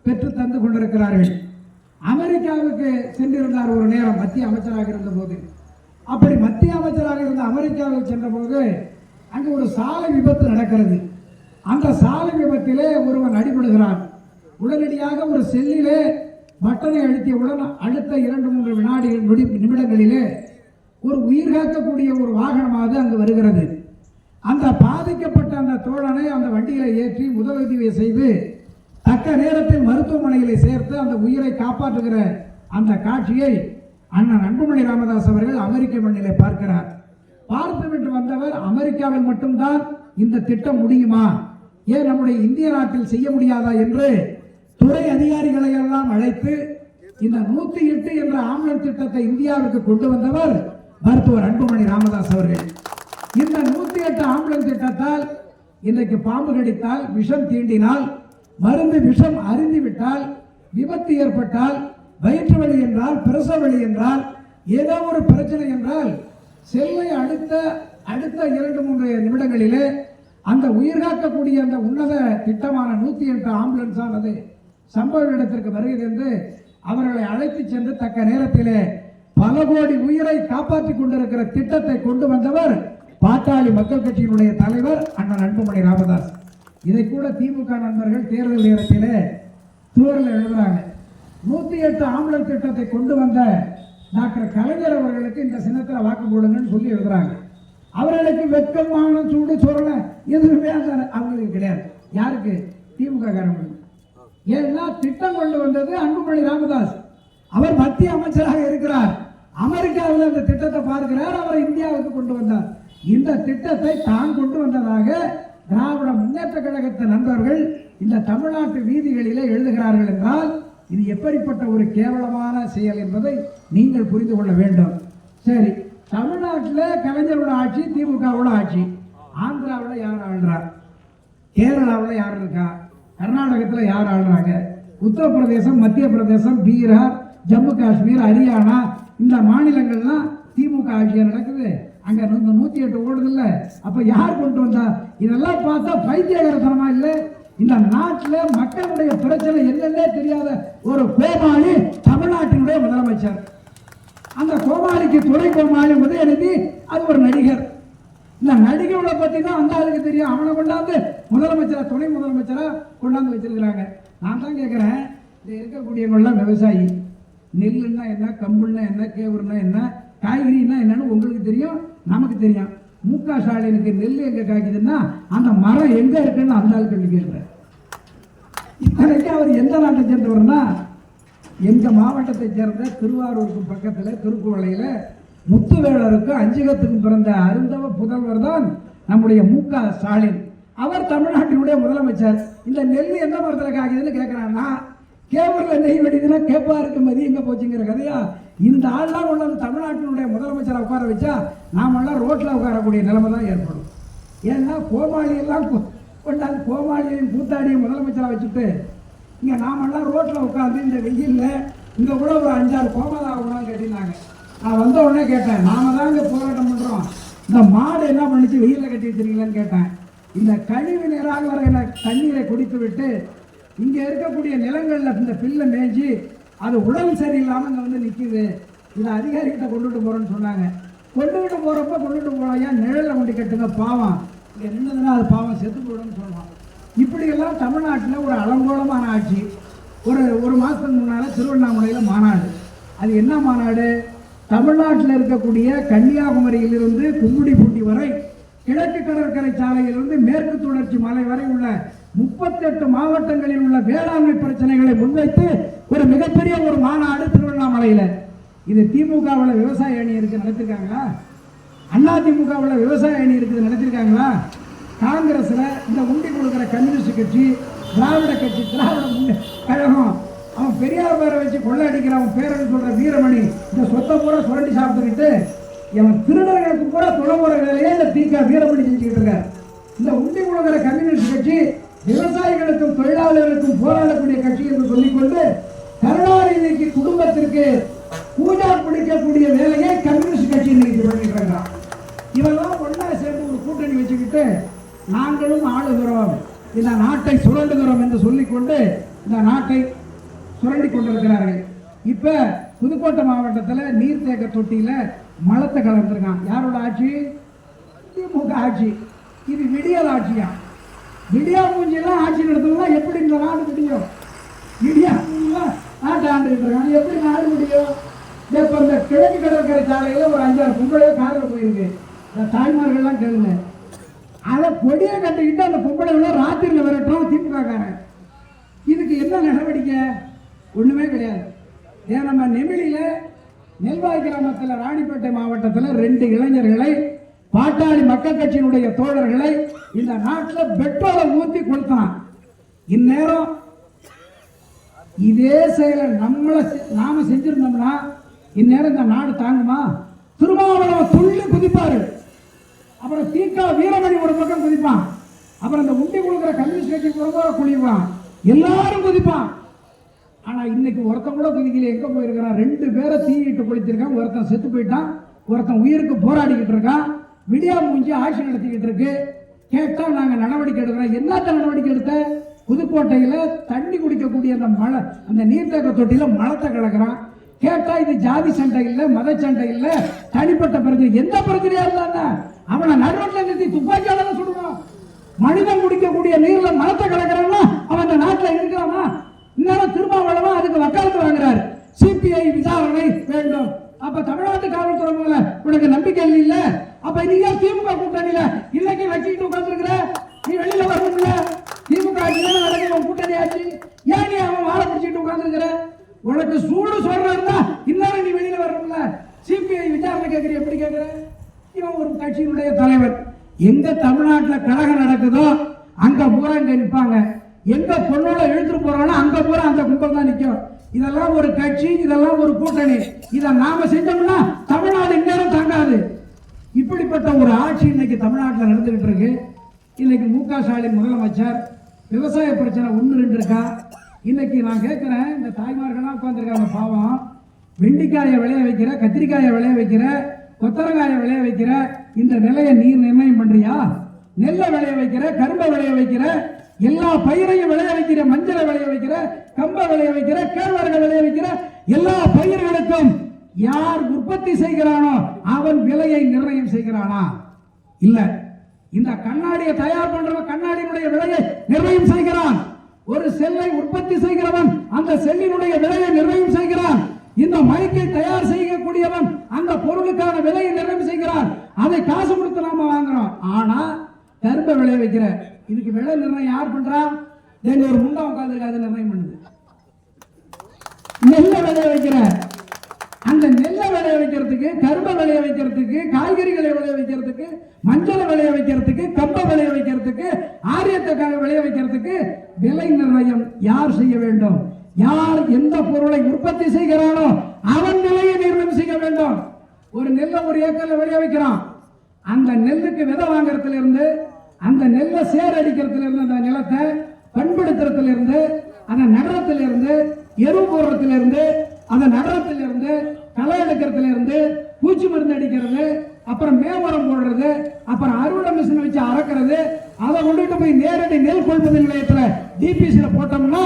பெற்று தந்து கொண்டிருக்கிறார்கள். அமெரிக்காவுக்கு சென்றிருந்தார் ஒரு நேரம் மத்திய அமைச்சராக இருந்த போது. அப்படி மத்திய அமைச்சராக இருந்த அமெரிக்காவுக்கு சென்ற போது அங்கு ஒரு சாலை விபத்து நடக்கிறது. அந்த சாலை விபத்திலே ஒருவன் அடிபடுகிறான். உடனடியாக ஒரு செல்லிலே பட்டனை அழுத்தியவுடன் அடுத்த 2-3 நிமிடங்களிலே ஒரு உயிர் காக்கக்கூடிய ஒரு வாகனமாவது அங்கு வருகிறது. அந்த பாதிக்கப்பட்ட அந்த தோழனை அந்த வண்டியில ஏற்றி முதலுதவி செய்து தக்க நேரத்தில் மருத்துவமனையிலே சேர்த்து அந்த உயிரை காப்பாற்றுகிற அந்த காட்சியை அண்ணன் அன்புமணி ராமதாஸ் அவர்கள் அமெரிக்க மண்ணிலே பார்க்கிறார். பார்த்துவிட்டு வந்தவர் அமெரிக்காவில் மட்டும்தான் இந்த திட்டம் முடியுமா, ஏன் நம்முடைய இந்திய நாட்டில் செய்ய முடியாதா என்று துறை அதிகாரிகளை எல்லாம் அழைத்து இந்த 108 என்ற ஆம்புலன்ஸ் திட்டத்தை இந்தியாவுக்கு கொண்டு வந்தவர் மருத்துவர் அன்புமணி ராமதாஸ் அவர்கள். இந்த 108 ஆம்புலன்ஸ் திட்டத்தால் இன்றைக்கு பாம்பு கடித்தால், விஷம் தீண்டினால், மருந்து விஷம் அருந்திவிட்டால், விபத்து ஏற்பட்டால், வயிற்று வலி என்றால், பிரசவ வலி என்றால், ஏதோ ஒரு பிரச்சனை என்றால் செல்லை அடுத்த 2-3 நிமிடங்களிலே அந்த உயிர் காக்கக்கூடிய அந்த உன்னத திட்டமான 108 ஆம்புலன்ஸ் ஆனது சம்பவ இடத்திற்கு வருகிறது என்று அவர்களை அழைத்து சென்று தக்க நேரத்திலே பல கோடி உயிரை காப்பாற்றிக் கொண்டிருக்கிற திட்டத்தை கொண்டு வந்தவர் பாட்டாளி மக்கள் கட்சியினுடைய தலைவர் அண்ணன் அன்புமணி ராமதாஸ். இதை கூட திமுக நண்பர்கள் தேர்தல் நேரத்திலே தூரில் எழுதுறாங்க. 108 ஆம்புலன்ஸ் திட்டத்தை கொண்டு வந்த டாக்டர் கலைஞர் அவர்களுக்கு இந்த சின்னத்தில் வாக்கு போடுங்கன்னு சொல்லி எழுதுறாங்க. அவர்களுக்கு வெட்கமான சூடு சொரண எதுவுமே அவங்களுக்கு கிடையாது. யாருக்கு? திமுக காரங்களுக்கு. ஏன்னா திட்டம் கொண்டு வந்தது அன்புமணி ராமதாஸ். அவர் மத்திய அமைச்சராக இருக்கிறார். அமெரிக்காவில் அந்த திட்டத்தை பார்க்கிறார். அவர் இந்தியாவுக்கு கொண்டு வந்தார். இந்த திட்டத்தை தான் கொண்டு வந்ததாக திராவிட முன்னேற்ற கழகத்து நண்பர்கள் இந்த தமிழ்நாட்டு வீதிகளிலே எழுதுகிறார்கள் என்றால் இது எப்படிப்பட்ட ஒரு கேவலமான செயல் என்பதை நீங்கள் புரிந்து கொள்ள வேண்டும். சரி, தமிழ்நாட்டில் கலைஞரோட ஆட்சி, திமுகவோட ஆட்சி. ஆந்திராவில் யார் ஆள்றார்? கேரளாவில் யார் இருக்கா? கர்நாடகத்தில் யார் ஆள்றாங்க? உத்தரப்பிரதேசம், மத்திய பிரதேசம், பீகார், ஜம்மு காஷ்மீர், ஹரியானா இந்த மாநிலங்கள்லாம் திமுக ஆட்சியா நடக்குது. அங்க 108 ஓடுது இல்ல. அப்ப யார் கொண்டு வந்தா? இதெல்லாம் பார்த்தா பைத்தியகாரத்தனமா இல்லை? இந்த நாட்டில் மக்களுடைய பிரச்சனை என்னன்னே தெரியாத ஒரு கோமாளி தமிழ்நாட்டினுடைய முதலமைச்சர். அந்த கோமாளிக்கு துணை கோமாளி உதயநிதி, அது ஒரு நடிகர். இந்த நடிகர்களை பத்தி தான் அந்த ஆளுக்கு தெரியும். அவனை கொண்டாந்து முதலமைச்சரா, துணை முதலமைச்சரா கொண்டாந்து வச்சிருக்கிறாங்க. நான் தான் கேட்கிறேன், இந்த இருக்கக்கூடியவங்களாம் விவசாயி. நெல்லுன்னா என்ன, கம்புன்னா என்ன, கேவுருன்னா என்ன, காய்கறின்னா என்னன்னு உங்களுக்கு தெரியும், நமக்கு தெரியும். முக ஸ்டாலினுக்கு நெல் எங்க காய்க்குதுன்னா அந்த மரம் எங்க இருக்குன்னு அந்த ஆளுக்கு கேட்கிறேன். இத்தனைக்கு அவர் எந்த நாட்டை சேர்ந்தவர்னா எங்க மாவட்டத்தை சேர்ந்த திருவாரூருக்கு பக்கத்தில் திருக்குவளையில முத்துவேலருக்கும் அஞ்சுகத்துக்கும் பிறந்த அருந்தவ புதல்வர் தான் நம்முடைய முக ஸ்டாலின். அவர் தமிழ்நாட்டினுடைய முதலமைச்சர். இந்த நெல் எந்த மரத்தில் காய்க்குதுன்னு கேட்கிறான்னா, கேவரில் நெய் வெடிதுன்னா கேப்பாருக்கு மதி எங்க போச்சுங்கிற கதையா. இந்த ஆள்லாம் கொண்டாந்து தமிழ்நாட்டினுடைய முதலமைச்சரை உட்கார வச்சா நாமெல்லாம் ரோட்டில் உட்காரக்கூடிய நிலைமை தான் ஏற்படும். ஏன்னா கோமாளியெல்லாம் கொண்டாந்து கோமாளியையும் கூத்தாடியும் முதலமைச்சராக வச்சுட்டு இங்கே நாமெல்லாம் ரோட்டில் உட்காந்து இந்த வெயிலில் இங்கே கூட ஒரு 5-6 கோமாதா ஆகணும்னு கேட்டிருந்தாங்க. நான் வந்த உடனே கேட்டேன், நாம தான் இங்கே போராட்டம் பண்ணுறோம், இந்த மாடு என்ன பண்ணிச்சு வெயிலில் கட்டி வச்சிருக்கீங்களான்னு கேட்டேன். இந்த கழிவு நீராக வர தண்ணீரை குடித்து விட்டு இங்கே இருக்கக்கூடிய நிலங்களில் இந்த பில்லை மேய்ஞ்சி அது உடல் சரியில்லாமல் இங்கே வந்து நிற்கிது, இதை அதிகாரிகிட்ட கொண்டுட்டு போகிறோன்னு சொன்னாங்க. கொண்டுகிட்டு போகிறப்ப கொண்டுட்டு போனாயா நிழலில் கொண்டு கட்டுங்க, பாவம் இங்கே நின்றுதுன்னா அது பாவம் செத்து போயிடும்னு சொல்லுவான். இப்படியெல்லாம் தமிழ்நாட்டில் ஒரு அலங்கோலமான ஆட்சி. ஒரு மாதத்துக்கு முன்னால் திருவண்ணாமலையில் மாநாடு. அது என்ன மாநாடு? தமிழ்நாட்டில் இருக்கக்கூடிய கன்னியாகுமரியிலிருந்து கும்மிடிப்பூண்டி வரை, கிழக்கு கடற்கரை சாலையிலிருந்து மேற்கு தொடர்ச்சி மலை வரை உள்ள 38 மாவட்டங்களில் உள்ள வேளாண்மை பிரச்சனைகளை முன்வைத்து ஒரு மிகப்பெரிய ஒரு மாநாடு திருவண்ணாமலையில். இது திமுகவில் விவசாய அணி இருக்கு நடத்திருக்காங்களா? அண்ணா திமுகவில் விவசாய அணி இருக்குது நடத்திருக்காங்களா? காங்கிரஸ்ல இந்த உண்டி கொடுக்குற கம்யூனிஸ்ட் கட்சி, திராவிட கட்சி, திராவிட கழகம், அவன் பெரியார் பேரை வச்சு கொள்ளடிக்கிற அவன் பேரன்னு சொல்ற வீரமணி இந்த சொத்தை பூரா சுரண்டி சாப்பிட்டுக்கிட்டு அவன் திருடர்களுக்கு கூட துணவுற வேலையே இந்த தீக்கா வீரமணி செஞ்சுக்கிட்டு இருக்கார். இந்த உண்டி கொடுக்குற கம்யூனிஸ்ட் கட்சி விவசாயிகளுக்கும் தொழிலாளர்களுக்கும் போராடக்கூடிய கட்சி என்று சொல்லிக்கொண்டு கருணாநிதிக்கு குடும்பத்திற்கு பூஜா பிடிக்கக்கூடிய வேலையை கம்யூனிஸ்ட் கட்சி இன்னைக்கு பண்ணிட்டு இருக்கான். இவெல்லாம் ஒன்னா சேர்ந்து ஒரு கூட்டணி வச்சுக்கிட்டு நாங்களும் ஆளுகிறோம், இந்த நாட்டை சுரண்டுகிறோம் என்று சொல்லிக்கொண்டு இந்த நாட்டை சுரண்டி கொண்டிருக்கிறார்கள். இப்ப புதுக்கோட்டை மாவட்டத்தில் நீர்த்தேக்க தொட்டியில மலத்தை கலந்துருக்கான். யாரோட ஆட்சி? திமுக ஆட்சி. இது விடியல் ஆட்சியா? விடியா மூஞ்சியெல்லாம் ஆட்சி நடத்தலாம். எப்படி இந்த நாடு முடியும்? விடியா மூஞ்சிலாம் நாட்டை ஆண்டுகிட்டு இருக்காங்க. எப்படி நாடு முடியும்? இப்ப இந்த கிழக்கு கடற்கரை சாலையில ஒரு 5-6 பொம்பளையோ காரில் போயிருக்கு. இந்த தாய்மார்கள்லாம் கேளுங்க. அதை கொடியை கட்டிக்கிட்டு அந்த பொம்பளை ராத்திரியில் விரட்டுறோம் திமுக காரன். இதுக்கு என்ன நடவடிக்கை? ஒண்ணுமே கிடையாது. ஏன் நம்ம நெமிலியில நெல்வாய் கிராமத்தில் ராணிப்பேட்டை மாவட்டத்தில் 2 இளைஞர்களை பாட்டாளி மக்கள் கட்சியினுடைய தோழர்களை இந்த நாட்டில் பெட்ரோலை ஊற்றி கொளுத்தான். இந்நேரம் இதே செயலை நாம செஞ்சிருந்தோம்னா இந்நேரம் இந்த நாடு தாங்குமா? திருமாவளவன் துள்ளி குதிப்பாரு. அப்புறம் தீக்கா வீரமணி ஒரு பக்கம் குதிப்பான். அப்புறம் இந்த உண்டி கொடுக்குற கம்யூனிஸ்ட் கட்சி குளிப்பான். எல்லாரும் குதிப்பான். ஆனா இன்னைக்கு ஒருத்தன் கூட குதிக்கல. எங்க போயிருக்கிறான்? 2 பேரை தீயிட்டு குளித்திருக்கான். ஒருத்தன் செத்து போயிட்டான், ஒருத்தன் உயிருக்கு போராடிக்கிட்டு இருக்கான். விடியா மூஞ்சி ஆட்சி நடத்திக்கிட்டு இருக்கு. கேட்டா நாங்க நடவடிக்கை எடுக்கிறோம். என்னத்த நடவடிக்கை எடுத்த? புதுக்கோட்டையில தண்ணி குடிக்கக்கூடிய அந்த நீர்த்தேக்க தொட்டியில மலத்தை கலக்கிறான். கேட்டா இது ஜாதி சண்டை இல்ல, மத சண்டை இல்ல, தனிப்பட்ட பிரச்சனை. எந்த பிரச்சனையா இருந்தா அவனை நடுவட்டில் நிறுத்தி துப்பாக்கியால சுடுவான். மனிதன் குடிக்கக்கூடிய நீர்ல மலத்தை கலக்கிறான்னா அவன் இந்த நாட்டில் இருக்கிறானா? இன்னும் திருமாவளவன் அதுக்கு வக்காலத்து வாங்குறாரு. சிபிஐ விசாரணை வேண்டும். அப்ப தமிழ்நாட்டு காவல்துறை மேல உனக்கு நம்பிக்கை இல்ல? அப்ப நீங்க திமுக கூட்டணியில இன்னைக்கு வச்சுக்கிட்டு உட்கார்ந்துருக்கிற, நீ வெளியில வரணும்ல? திமுக நடக்கிற கூட்டணி ஆச்சு. ஏன் நீ அவன் வாழை பிடிச்சிட்டு உட்கார்ந்துருக்கிற? உனக்கு சூடு சொல்றா இன்னும் நீ வெளியில வரணும்ல? சிபிஐ விசாரணை கேட்கிற. எப்படி கேட்கிற? இவன் ஒரு கட்சியினுடைய தலைவர். எங்க தமிழ்நாட்டில் கழகம் நடக்குதோ அங்க பூரா இங்க நிற்பாங்க. எங்க பொண்ணோட இழுத்துட்டு போறானோ அங்க பூரா அந்த கும்பல் தான் நிற்கும். இதெல்லாம் ஒரு கட்சி, இதெல்லாம் ஒரு கூட்டணி. இதை நாம செஞ்சோம்னா தமிழ்நாடு இந்நேரம் தாங்காது. இப்படிப்பட்ட ஒரு ஆட்சி இன்னைக்கு தமிழ்நாட்டில் நடந்துகிட்டு இருக்கு. இன்னைக்கு மு.க. ஸ்டாலின் முதலமைச்சர் விவசாய பிரச்சனை 1-2 இருக்கா? இன்னைக்கு நான் கேட்கிறேன், இந்த தாய்மார்கள்லாம் உட்காந்துருக்காங்க பாவம். வெண்டிக்காயை விளைய வைக்கிற, கத்திரிக்காயை விளைய வைக்கிற, கொத்தரங்காயை விளைய வைக்கிற இந்த நிலையை நீர் நிர்ணயம் பண்றியா? நெல்லை விளைய வைக்கிற, கரும்பை விளைய வைக்கிற, எல்லா பயிரையும் விளைய வைக்கிற, மஞ்சளை விளைய வைக்கிற, கம்பை விளைய வைக்கிற, கேழ்வரகை விளைய வைக்கிற எல்லா பயிர்களுக்கும் யார் உற்பத்தி செய்கிறானோ அவன் விலையை நிர்ணயம் செய்கிறானா? இல்ல. இந்த கண்ணாடியை தயார் பண்றவன் கண்ணாடியினுடைய விலையை நிர்ணயம் செய்கிறான். ஒரு செல்லை உற்பத்தி செய்கிறவன் அந்த செல்லினுடைய விலையை நிர்ணயம் செய்கிறான். இந்த மைக்கை தயார் செய்யக்கூடியவன் அந்த பொருளுக்கான விலையை நிர்ணயம் செய்கிறான். அதை காசு கொடுத்து நாம வாங்குறோம். ஆனா கரும்பை விளைய வைக்கிற இதுக்கு விலை நிர்ணயம் யார் பண்றா? ஒரு முண்டா உட்கார்ந்து அதை நிர்ணயம் பண்ணுது. நெல்லை விளைய வைக்கிற அந்த நெல்லை விளைய வைக்கிறதுக்கு, கரும்பை விளைய வைக்கிறதுக்கு, காய்கறிகளை விளைய வைக்கிறதுக்கு, மஞ்சளை விளைய வைக்கிறதுக்கு, கம்பை விளைய வைக்கிறதுக்கு, ஆரியத்தை விளைய வைக்கிறதுக்கு விலை நிர்ணயம் யார் செய்ய வேண்டும்? யார் எந்த பொருளை உற்பத்தி செய்கிறானோ அவன் விலையை நிர்ணயம் செய்ய வேண்டும். ஒரு நெல்லை ஒரு ஏக்கர்ல விளைய வைக்கிறான். அந்த நெல்லுக்கு விதை வாங்குறதுல இருந்து, அந்த நெல்லை சேர் அடிக்கிறதுல இருந்து, அந்த நிலத்தை பண்படுத்துறதுல இருந்து, அந்த நகரத்துல இருந்து, எரு போடுறதுல இருந்து, அந்த நகரத்துல இருந்து, களை எடுக்கிறதுல இருந்து, பூச்சி மருந்து அடிக்கிறது, அப்புறம் மேவரம் போடுறது, அப்புறம் அறுவடை மிஷின் வச்சு அறக்கிறது, அதை கொண்டுட்டு போய் நேரடி நெல் கொள்முதல் நிலையத்துல டிபிசில போட்டோம்னா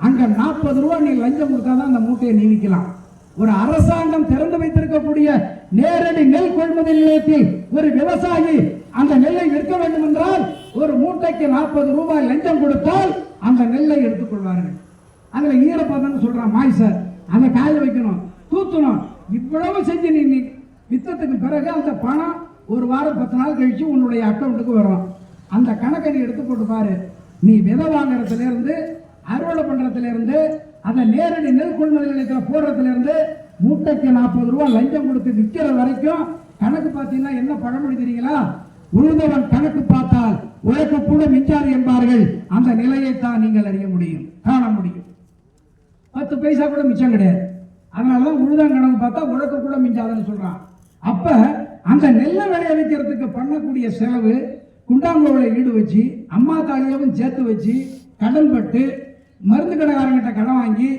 அங்க 40 ரூபா நீ லஞ்சம் கொடுத்தாதான் அந்த மூட்டையை நீவிக்கலாம். ஒரு அரசாங்கம் திறந்து வைத்திருக்கக்கூடிய நேரடி நெல் கொள்முதல் நிலையத்தில் ஒரு விவசாயி அந்த நெல்லை விற்க வேண்டும் என்றால் ஒரு மூட்டைக்கு 40 ரூபாய் லஞ்சம் கொடுத்தால் அந்த நெல்லை எடுத்துக் கொள்வார்கள். அதுல ஈரப்பதம் சொல்றான் மாய்சர், அதை காய வைக்கணும், தூத்தணும், இவ்வளவு செஞ்சு நீ வித்தத்துக்கு பிறகு அந்த பணம் ஒரு வாரம் 10 நாள் கழிச்சு உன்னுடைய அக்கௌண்ட்டுக்கு வரும். அந்த கணக்கை நீ எடுத்து போட்டு பாரு. நீ விதை வாங்குறதுல இருந்து, அறுவடை பண்றதுல இருந்து, அதை நேரடி நெல் கொள்முதல் நிலையத்தில் போடுறதுல இருந்து, மூட்டைக்கு 40 ரூபாய் லஞ்சம் கொடுத்து விற்கிற வரைக்கும் கணக்கு பார்த்தீங்கன்னா என்ன பழமொழி தெரியுங்களா? உழுதவன் கணக்கு பார்த்தால் உழைக்க கூட மிஞ்சாது என்பார்கள். அந்த நிலையை தான் நீங்கள் அறிய முடியும், காண முடியும். 10 பைசா கூட மிச்சம் கிடையாது. அதனாலதான் உழுதான் கணக்கு பார்த்தா உழைக்க கூட மிஞ்சாதுன்னு சொல்றான். அப்ப அந்த நெல்லை விளைய வைக்கிறதுக்கு பண்ணக்கூடிய செலவு, குண்டாங்கோவில ஈடு வச்சு, அம்மா தாலியாவும் சேர்த்து வச்சு, கடன் பட்டு, மருந்து கடைக்காரங்கிட்ட கடன் வாங்கி,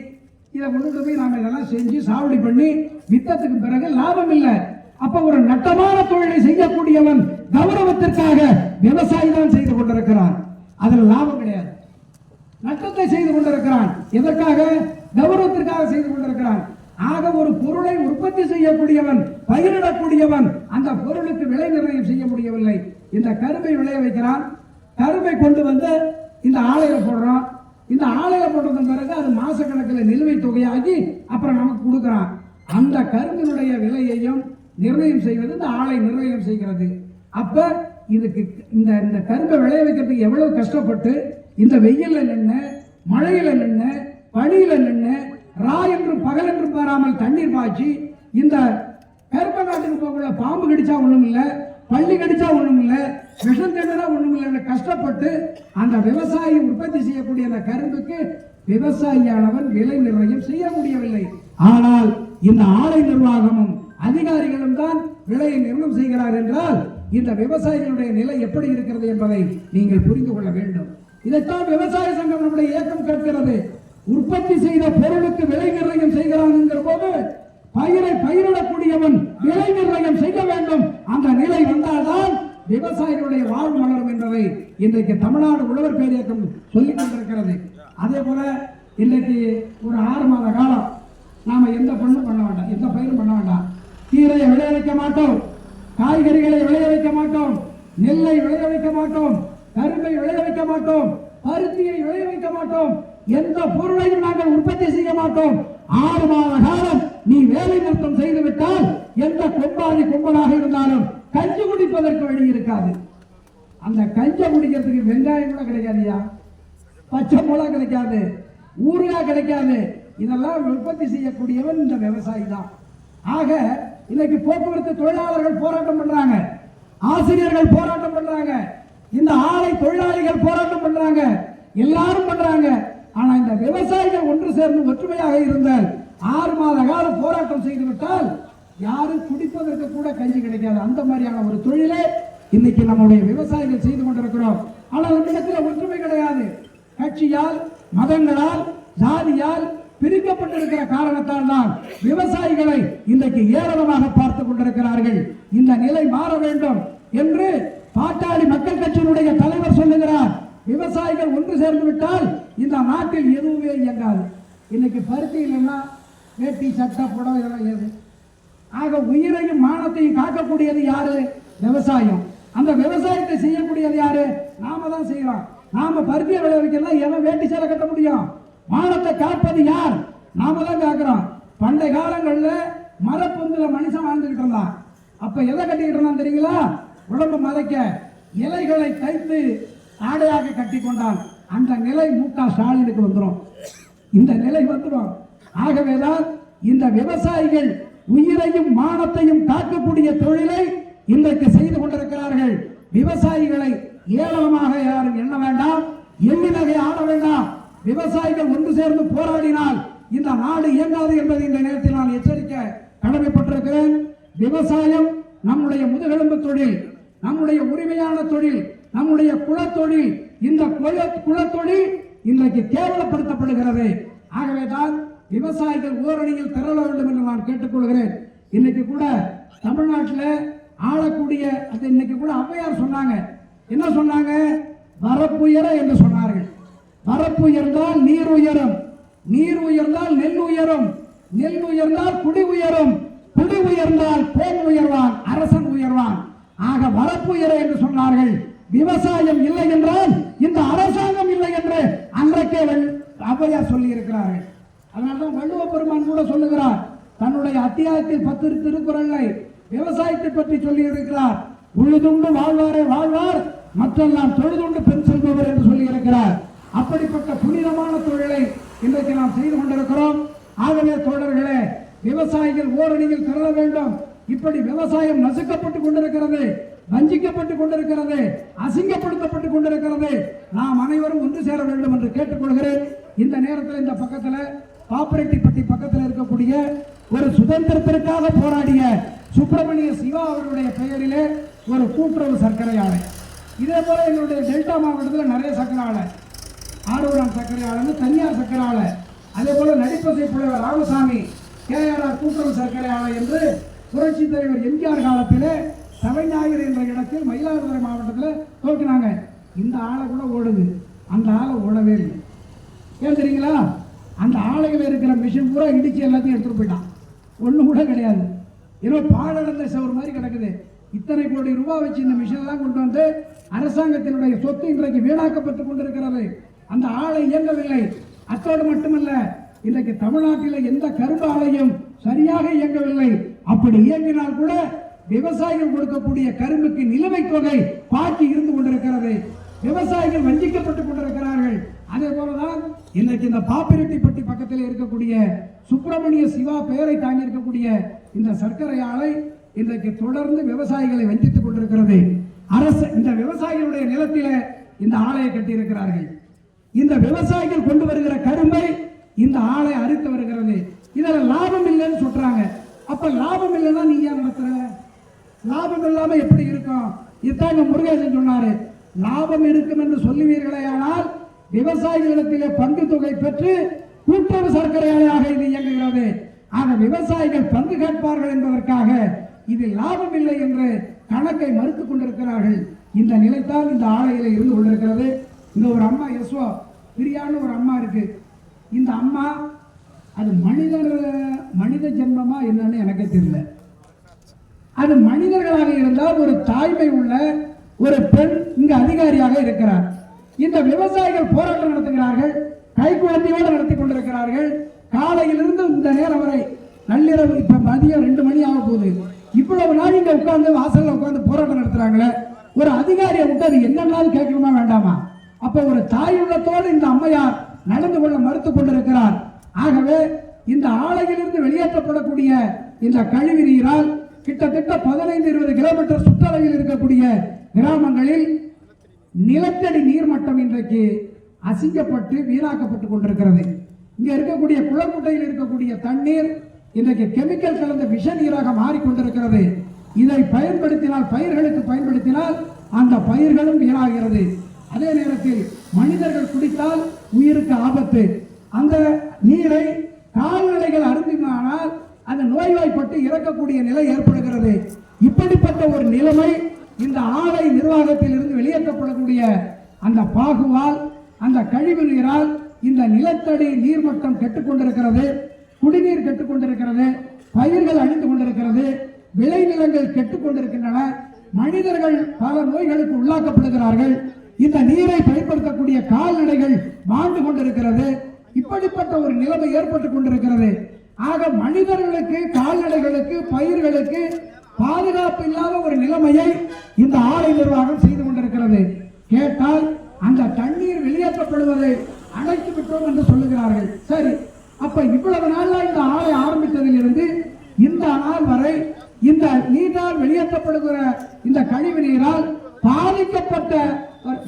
இதை கொண்டுட்டு போய் நாங்கள் இதெல்லாம் செஞ்சு சாவடி பண்ணி வித்தத்துக்கு பிறகு லாபம் இல்லை. அப்ப ஒரு நட்டமான தொழிலை செய்யக்கூடியவன் கௌரவத்திற்காக விவசாயி தான் செய்து கொண்டிருக்கிறான். அதுல லாபம் கிடையாது. நட்டத்தை செய்து கொண்டிருக்கிறான். எதற்காக? கௌரவத்திற்காக செய்து கொண்டிருக்கிறான். ஆக ஒரு பொருளை உற்பத்தி செய்யக்கூடியவன், பயிரிடக்கூடியவன் அந்த பொருளுக்கு விலை நிர்ணயம் செய்ய முடியவில்லை. இந்த கரும்பை விளைய வைக்கிறான். கரும்பை கொண்டு வந்து இந்த ஆலையில போடுறான். இந்த ஆலையில போட்டதன் பிறகு அது மாசக்கணக்கில் நிலுவை தொகையாகி அப்புறம் நமக்கு கொடுக்குறான். அந்த கரும்பினுடைய விலையையும் நிர்ணயம் செய்வது இந்த ஆலை நிர்ணயம் செய்கிறது. அப்ப இதுக்கு இந்த கரும்பை விளைய வைக்கிறதுக்கு எவ்வளவு கஷ்டப்பட்டு இந்த வெயில்ல நின்று, மழையில நின்று, பனியில நின்று, ரா என்றும் பகல் என்றும் பாராமல் தண்ணீர் பாய்ச்சி, இந்த கருப்ப நாட்டுக்கு போகல பாம்பு கடிச்சா ஒண்ணும் இல்லை, பள்ளி கடிச்சா ஒண்ணும் இல்லை, விஷம் தேடனா ஒண்ணும் இல்லை, கஷ்டப்பட்டு அந்த விவசாயி உற்பத்தி செய்யக்கூடிய அந்த கரும்புக்கு விவசாயியானவன் விலை நிர்ணயம் செய்ய முடியவில்லை. ஆனால் இந்த ஆலை நிர்வாகமும் அதிகாரிகளும் தான் விலையை நிர்ணயம் செய்கிறார் என்றால் இந்த விவசாயிகளுடைய நிலை எப்படி இருக்கிறது என்பதை நீங்கள் புரிந்து கொள்ள வேண்டும். இதைத்தான் விவசாய சங்கம் நம்முடைய இயக்கம் கேட்கிறது. உற்பத்தி செய்த பொருளுக்கு விலை நிர்ணயம் செய்கிறான் என்கிற போது பயிரை பயிரிடக்கூடியவன் விலை நிர்ணயம் செய்ய வேண்டும். அந்த நிலை வந்தால்தான் விவசாயிகளுடைய வாழ்வு மலரும் என்பதை இன்றைக்கு தமிழ்நாடு உழவர் பேரியக்கம் சொல்லிக் கொண்டிருக்கிறது. அதே போல இன்றைக்கு ஒரு 6 மாத காலம் நாம எந்த பண்ணும் பண்ண வேண்டாம், எந்த பயிரும் பண்ண வேண்டாம். கீரையை விளைய வைக்க மாட்டோம், காய்கறிகளை விளைய வைக்க மாட்டோம், நெல்லை விளைய வைக்க மாட்டோம், கரும்பை விளைய வைக்க மாட்டோம், பருத்தியை விளைய வைக்க மாட்டோம், எந்த பொருளையும் நாங்கள் உற்பத்தி செய்ய மாட்டோம். 6 மாத காலம் நீ வேலை நிறுத்தம் செய்துவிட்டால் எந்த கொம்பாதி கொம்பனாக இருந்தாலும் கஞ்சி குடிப்பதற்கு வழி இருக்காது. அந்த கஞ்சை குடிக்கிறதுக்கு வெங்காயம் கூட கிடைக்காதுயா, பச்சை மிளகா கிடைக்காது, ஊறுகாய் கிடைக்காது. இதெல்லாம் உற்பத்தி செய்யக்கூடியவன் இந்த விவசாயி தான். ஆக இன்னைக்கு போக்குவரத்து தொழிலாளர்கள் போராட்டம் பண்றாங்க, ஆசிரியர்கள் போராட்டம் பண்றாங்க, இந்த ஆலை தொழிலாளிகள் போராட்டம் பண்றாங்க, எல்லாரும் பண்றாங்க. ஆனா இந்த விவசாயிகள் ஒன்று சேர்ந்து ஒற்றுமையாக இருந்தால் 6 மாத கால போராட்டம் செய்து விட்டால் யாரும் குடிப்பதற்கு கூட கஞ்சி கிடைக்காது. அந்த மாதிரியான ஒரு தொழிலை இன்னைக்கு நம்முடைய விவசாயிகள் செய்து கொண்டிருக்கிறோம். ஆனால் நம்மிடத்தில் ஒற்றுமை கிடையாது. கட்சியால், மதங்களால், ஜாதியால் பிரிக்கப்பட்டிருக்கிற காரணத்தால் தான் விவசாயிகளை இன்றைக்கு ஏளனமாக பார்த்துக் கொண்டிருக்கிறார்கள். இந்த நிலை மாற வேண்டும் என்று பாட்டாளி மக்கள் கட்சியினுடைய தலைவர் சொல்லுகிறார். விவசாயிகள் ஒன்று சேர்ந்து விட்டால் இந்த நாட்டில் எதுவுமே இயங்காது. இன்னைக்கு பருத்தி இல்லைன்னா வேட்டி, சட்டை, புடவை இதெல்லாம் ஏது. ஆக உயிரையும் மானத்தையும் காக்கக்கூடியது யாரு? விவசாயம். அந்த விவசாயத்தை செய்யக்கூடியது யாரு? நாம தான் செய்யறோம். நாம பருத்தியை விளைவிக்கலாம், எவன் வேட்டி சேலை கட்ட முடியும்? மானத்தை காப்பது யார்? நாம தான் காக்கிறோம். பண்டைய காலங்கள்ல மரப்பொந்துல மனுஷன் வாழ்ந்துகிட்டு இருந்தான். அப்ப எதை கட்டிக்கிட்டு இருந்தான் தெரியுங்களா? உடம்பு மறைக்க இலைகளை தைத்து ஆடையாக கட்டி கொண்டான். அந்த நிலை மு.க. ஸ்டாலினுக்கு வந்துடும். இந்த நிலை வந்துடும். ஆகவேதான் இந்த விவசாயிகள் உயிரையும் மானத்தையும் காக்கக்கூடிய தொழிலை இன்றைக்கு செய்து கொண்டிருக்கிறார்கள். விவசாயிகளை ஏளனமாக யாரும் எண்ண வேண்டாம், எண்ணினகை ஆட வேண்டாம். விவசாயிகள் ஒன்று சேர்ந்து போராடினால் இந்த நாடு இயங்காது என்பதை இந்த நேரத்தில் நான் எச்சரிக்க கடமைப்பட்டிருக்கிறேன். விவசாயம் நம்முடைய முதுகெலும்பு தொழில், நம்முடைய உரிமையான தொழில், நம்முடைய குலத்தொழில். இந்த குலத்தொழில் இன்றைக்கு கேவலப்படுத்தப்படுகிறது. ஆகவேதான் விவசாயிகள் ஓரணியில் திரள வேண்டும் என்று நான் கேட்டுக்கொள்கிறேன். இன்னைக்கு கூட தமிழ்நாட்டில் ஆளக்கூடிய இன்னைக்கு கூட ஔவையார் சொன்னாங்க. என்ன சொன்னாங்க? வரப்புயர என்று சொன்னார்கள். வரப்பு உயர்ந்தால் நீர் உயரும், நீர் உயர்ந்தால் நெல் உயரும், நெல் உயர்ந்தால் குடி உயரும், குடி உயர்ந்தால் போன் உயர்வான், அரசன் உயர்வான். ஆக வரப்பு உயர என்று சொன்னார்கள். விவசாயம் இல்லை என்றால் இந்த அரசாங்கம் இல்லை என்று அன்றைக்கே ஔவையார் சொல்லி இருக்கிறார்கள். அதனால்தான் வள்ளுவ பெருமான் கூட சொல்லுகிறார், தன்னுடைய அத்தியாயத்தில் 10 திருக்குறளை விவசாயத்தை பற்றி சொல்லி இருக்கிறார். உழுதுண்டு வாழ்வாரே வாழ்வார், மற்றெல்லாம் தொழுதுண்டு பெண் செல்பவர் என்று சொல்லி இருக்கிறார். அப்படிப்பட்ட புனிதமான தொழிலை இன்றைக்கு நாம் செய்து கொண்டிருக்கிறோம். ஆகவே தோழர்களே, விவசாயிகள் ஓரணியில் திரள வேண்டும். இப்படி விவசாயம் நசுக்கப்பட்டுக் கொண்டிருக்கிறது, வஞ்சிக்கப்பட்டுக் கொண்டிருக்கிறது, அசிங்கப்படுத்தப்பட்டுக் கொண்டிருக்கிறது. நாம் அனைவரும் ஒன்று சேர வேண்டும் என்று கேட்டுக்கொள்கிறேன். இந்த நேரத்தில் இந்த பக்கத்தில் பாப்பரெட்டிப்பட்டி பக்கத்தில் இருக்கக்கூடிய ஒரு சுதந்திரத்திற்காக போராடிய சுப்பிரமணிய சிவா அவர்களுடைய பெயரிலே ஒரு கூட்டுறவு சர்க்கரை ஆலை, இதே போல எங்களுடைய டெல்டா மாவட்டத்தில் நிறைய சர்க்கரை ஆலை, ஆரூராம் சர்க்கரை ஆலை, தனியார் சர்க்கரை ஆலை, அதே போல நடிப்பசை புலவர் ராமசாமி KRR கூட்டுறவு சர்க்கரை ஆலை என்று புரட்சி தலைவர் எம்ஜிஆர் காலத்திலே தலைஞாயிறு என்ற இடத்தில் மயிலாடுதுறை மாவட்டத்தில் துவக்கினாங்க. இந்த ஆலை கூட ஓடுது, அந்த ஆலை ஓடவே இல்லை. ஏன் தெரியுங்களா? அந்த ஆலையில் இருக்கிற மிஷின் பூரா இடிச்சு எல்லாத்தையும் எடுத்துட்டு போயிட்டான், ஒன்றும் கூட கிடையாது. ஏதோ பாழடைந்த சவர் மாதிரி கிடக்குது. இத்தனை கோடி ரூபாய் வச்சு இந்த மிஷின் எல்லாம் கொண்டு வந்து அரசாங்கத்தினுடைய சொத்து இன்றைக்கு வீணாக்கப்பட்டு கொண்டிருக்கிறது. அந்த ஆலை இயங்கவில்லை. அத்தோடு மட்டுமல்ல, இன்றைக்கு தமிழ்நாட்டில் எந்த கரும்பு ஆலையும் சரியாக இயங்கவில்லை. அப்படி இயங்கினால் கூட விவசாயிகள் கொடுக்கக்கூடிய கரும்புக்கு நிலுவைத் தொகை பாக்கி இருந்து கொண்டிருக்கிறது. விவசாயிகள் வஞ்சிக்கப்பட்டுக் கொண்டிருக்கிறார்கள். அதே போலதான் இன்றைக்கு இந்த பாப்பிரெட்டிப்பட்டி பக்கத்தில் இருக்கக்கூடிய சுப்பிரமணிய சிவா பெயரை தாங்கி இருக்கக்கூடிய இந்த சர்க்கரை ஆலை இன்றைக்கு தொடர்ந்து விவசாயிகளை வஞ்சித்துக் கொண்டிருக்கிறது. அரசு இந்த விவசாயிகளுடைய நிலத்திலே இந்த ஆலையை கட்டியிருக்கிறார்கள். இந்த விவசாயிகள் கொண்டு வருகிற கரும்பை இந்த ஆலை அறுத்து வருகிறது. இதில் லாபம் இல்லைன்னு சொல்றாங்க. அப்ப லாபம் இல்லைன்னா நீ ஏன் நடத்துற? லாபம் இல்லாம எப்படி இருக்கும்? இதுதான் முருகேசன் சொன்னாரு, லாபம் இருக்கும் என்று சொல்லுவீர்களே, ஆனால் விவசாயிகளிடத்திலே பங்கு தொகை பெற்று கூட்டுறவு சர்க்கரை ஆலையாக இது இயங்குகிறது. ஆக விவசாயிகள் பங்கு கேட்பார்கள் என்பதற்காக இதில் லாபம் இல்லை என்று கணக்கை மறுத்துக் கொண்டிருக்கிறார்கள். இந்த நிலைத்தான் இந்த ஆலையில இருந்து கொண்டிருக்கிறது. இந்த ஒரு அம்மா யஸ்வா பிரியான்னு ஒரு அம்மா இருக்கு. இந்த அம்மா அது மனித ஜென்மமா என்னன்னு எனக்கு தெரியல. அது மனிதர்களாக இருந்தால் ஒரு தாய்மை உள்ள ஒரு பெண் இங்கு அதிகாரியாக இருக்கிறார். இந்த விவசாயிகள் போராட்டம் நடத்துகிறார்கள், கைக்குழந்தையோடு நடத்தி கொண்டிருக்கிறார்கள். காலையிலிருந்து இந்த நேரம் வரை நள்ளிரவு, இப்ப மதியம் 2 மணி ஆக போகுது. இவ்வளவு நாள் இங்க உட்கார்ந்து வாசல்ல உட்கார்ந்து போராட்டம் நடத்துறாங்களே, ஒரு அதிகாரியை விட்டு அது என்னன்னாலும் கேட்கணுமா வேண்டாமா? அப்ப ஒரு தாய் உள்ளத்தோடு இந்த அம்மையார் நடந்து கொள்ள மறுத்து கொண்டிருக்கிறார். ஆகவே இந்த ஆலையிலிருந்து வெளியேற்றப்படக்கூடிய இந்த கழிவு நீரால் கிட்டத்தட்ட 15-20 கிலோமீட்டர் சுற்றளவில் இருக்கக்கூடிய கிராமங்களில் நிலத்தடி நீர்மட்டம் இன்றைக்கு அசிங்கப்பட்டு வீணாக்கப்பட்டு கொண்டிருக்கிறது. இங்க இருக்கக்கூடிய குளக்குட்டையில் இருக்கக்கூடிய தண்ணீர் இன்றைக்கு கெமிக்கல் கலந்த விஷ நீராக மாறிக்கொண்டிருக்கிறது. இதை பயன்படுத்தினால், பயிர்களுக்கு பயன்படுத்தினால் அந்த பயிர்களும் வீணாகிறது. அதே நேரத்தில் மனிதர்கள் குடித்தால் உயிருக்கு ஆபத்து. அந்த நீரை கால்நடைகள் அருந்தினால் அது நோய்வாய்ப்பட்டு இறக்கக்கூடிய நிலை ஏற்படுகிறது. இப்படிப்பட்ட ஒரு நிலைமை இந்த ஆலை நிர்வாகத்தில் இருந்து வெளியேற்றப்படக்கூடிய அந்த பாகுவால், அந்த கழிவு நீரால் இந்த நிலத்தடி நீர்மட்டம் கெட்டுக்கொண்டிருக்கிறது, குடிநீர் கெட்டுக்கொண்டிருக்கிறது, பயிர்கள் அழிந்து கொண்டிருக்கிறது, விளைநிலங்கள் கெட்டுக்கொண்டிருக்கின்றன, மனிதர்கள் பல நோய்களுக்கு உள்ளாக்கப்படுகிறார்கள். இந்த நீரை பயன்படுத்தக்கூடிய கால்நடைகள் வாழ்ந்து கொண்டிருக்கிறது. இப்படிப்பட்ட ஒரு நிலைமை ஏற்பட்டுக் கொண்டிருக்கிறது. ஆக மனிதர்களுக்கு, கால்நடைகளுக்கு, பயிர்களுக்கு பாதுகாப்பு இல்லாத ஒரு நிலைமையை இந்த ஆலை நிர்வாகம் செய்து கொண்டிருக்கிறது. கேட்டால் அந்த தண்ணீர் வெளியேற்றப்படுவதை அடைத்து விட்டோம் என்று சொல்லுகிறார்கள். சரி, அப்ப இவ்வளவு நாள்ல இந்த ஆலை ஆரம்பித்ததில் இருந்து இந்த நாள் வரை இந்த நீரால் வெளியேற்றப்படுகிற இந்த கழிவு நீரால்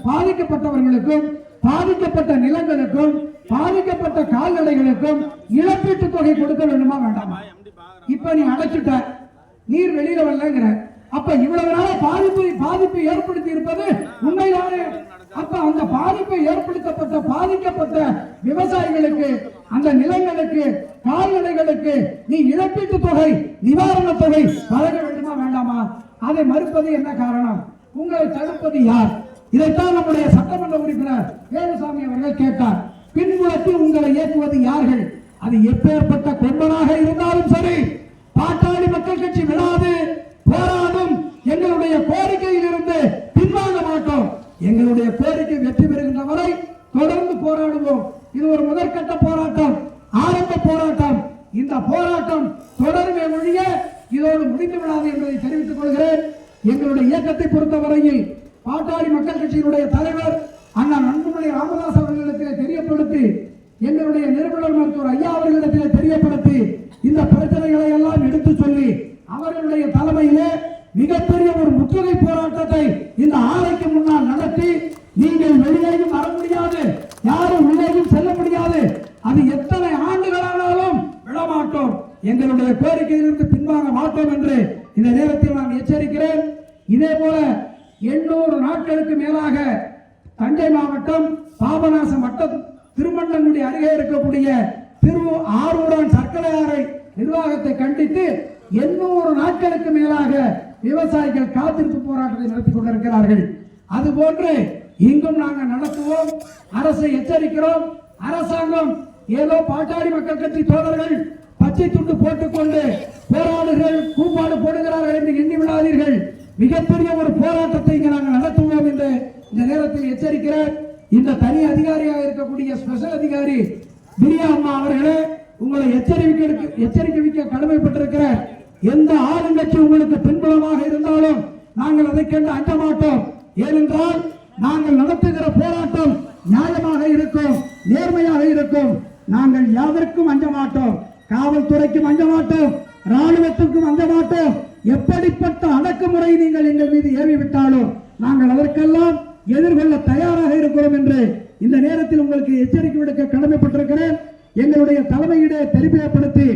பாதிக்கப்பட்டவர்களுக்கும், பாதிக்கப்பட்ட நிலங்களுக்கும், பாதிக்கப்பட்ட கால்நடைகளுக்கும் இழப்பீட்டு தொகை கொடுக்க வேண்டுமா வேண்டாமா? இப்ப நீ அடைச்சிட்ட, நீர் வெளியில வரலங்கிற, அப்ப இவ்வளவு நாள பாதிப்பு ஏற்படுத்தி இருப்பது உண்மைதானே? அப்ப அந்த பாதிப்பை பாதிக்கப்பட்ட விவசாயிகளுக்கு, அந்த நிலங்களுக்கு, கால்நடைகளுக்கு நீ இழப்பீட்டு தொகை, நிவாரண தொகை வழங்க வேண்டுமா வேண்டாமா? அதை மறுப்பது என்ன காரணம்? உங்களை தடுப்பது யார்? இதைத்தான் நம்முடைய சட்டமன்ற உறுப்பினர் வேலுசாமி அவர்கள் கேட்டார். பின்புலத்தில் உங்களை இயக்குவது யார்கள்? அது எப்பேற்பட்ட கொம்பனாக இருந்தாலும் சரி, பாட்டாளி மக்கள் கட்சி விடாது, போராடும். எங்களுடைய கோரிக்கையில் இருந்து பின்வாங்க மாட்டோம். எங்களுடைய கோரிக்கை வெற்றி பெறுகின்ற வரை தொடர்ந்து போராடுவோம். இது ஒரு முதற்கட்ட போராட்டம், ஆரம்ப போராட்டம். இந்த போராட்டம் போராட்டம் தொடருமே ஒழிய இதோடு முடிந்து விடாது என்பதை தெரிவித்துக் கொள்கிறேன். எங்களுடைய இயக்கத்தை பொறுத்தவரையில் பாட்டாளி மக்கள் கட்சியினுடைய தலைவர் அண்ணா அன்புமணி ராமதாஸ் அவர்களிடத்திலே தெரியப்படுத்தி, எங்களுடைய நிறுவனர் மருத்துவர் ஐயா அவர்களிடத்திலே தெரியப்படுத்தி, இந்த பிரச்சனைகளை எல்லாம் எடுத்து சொல்லி அவர்களுடைய தலைமையிலே மிகப்பெரிய ஒரு முற்றுகை போராட்டத்தை இந்த ஆலைக்கு முன்னால் நடத்தி, நீங்கள் வெளியேயும் வர முடியாது, யாரும் உள்ளேயும் செல்ல முடியாது, அது எத்தனை ஆண்டுகளானாலும் விடமாட்டோம், எங்களுடைய கோரிக்கையிலிருந்து பின்வாங்க மாட்டோம் என்று இந்த நேரத்தில் நான் எச்சரிக்கிறேன். இதே போல 800 நாட்களுக்கு மேலாக தஞ்சை மாவட்டம் பாபநாசம் வட்டம் திருமண்டங்குடி அருகே இருக்கக்கூடிய ஆரூரான் சர்க்கரை ஆலை நிர்வாகத்தை கண்டித்து 800 நாட்களுக்கு மேலாக விவசாயிகள் காத்திருப்பு போராட்டத்தை நடத்தி கொண்டிருக்கிறார்கள். அதுபோன்று இங்கும் நாங்கள் நடத்துவோம். அரசை எச்சரிக்கிறோம். அரசாங்கம் ஏதோ பாட்டாளி மக்கள் கட்சி தோழர்கள் பச்சை துண்டு போட்டுக்கொண்டு போராடுகள் கூப்பாடு போடுகிறார்கள் என்று எண்ணி விடாதீர்கள். மிகப்பெரிய ஒரு போராட்டத்தை இங்கு நாங்கள் நடத்துவோம் என்று இந்த நேரத்தில் எச்சரிக்கிறேன். இந்த தனி அதிகாரியாக இருக்கக்கூடிய ஸ்பெஷல் அதிகாரி பிரியா அம்மா அவர்களே, உங்களை எச்சரிக்கை வைக்க கடமைப்பட்டிருக்கிறேன். எந்த ஆளுங்கட்சி உங்களுக்கு பின்புலமாக இருந்தாலும் நாங்கள் அதை கண்டு அஞ்ச மாட்டோம். ஏனென்றால் நாங்கள் நடத்துகிற போராட்டம் நியாயமாக இருக்கும், நேர்மையாக இருக்கும். நாங்கள் யாதற்கும் அஞ்ச மாட்டோம். காவல்துறைக்கும் அஞ்ச மாட்டோம், ராணுவத்திற்கும் அஞ்ச மாட்டோம். எப்படிப்பட்ட அடக்குமுறை நீங்கள் எங்கள் மீது ஏவிவிட்டாலும் நாங்கள் அதற்கெல்லாம் எதிர்கொள்ள தயாராக இருக்கிறோம் என்று இந்த நேரத்தில் உங்களுக்கு எச்சரிக்கை விடுக்க கடமைப்பட்டிருக்கிறேன். எங்களுடைய தலைமையிட தெளிவுபடுத்தி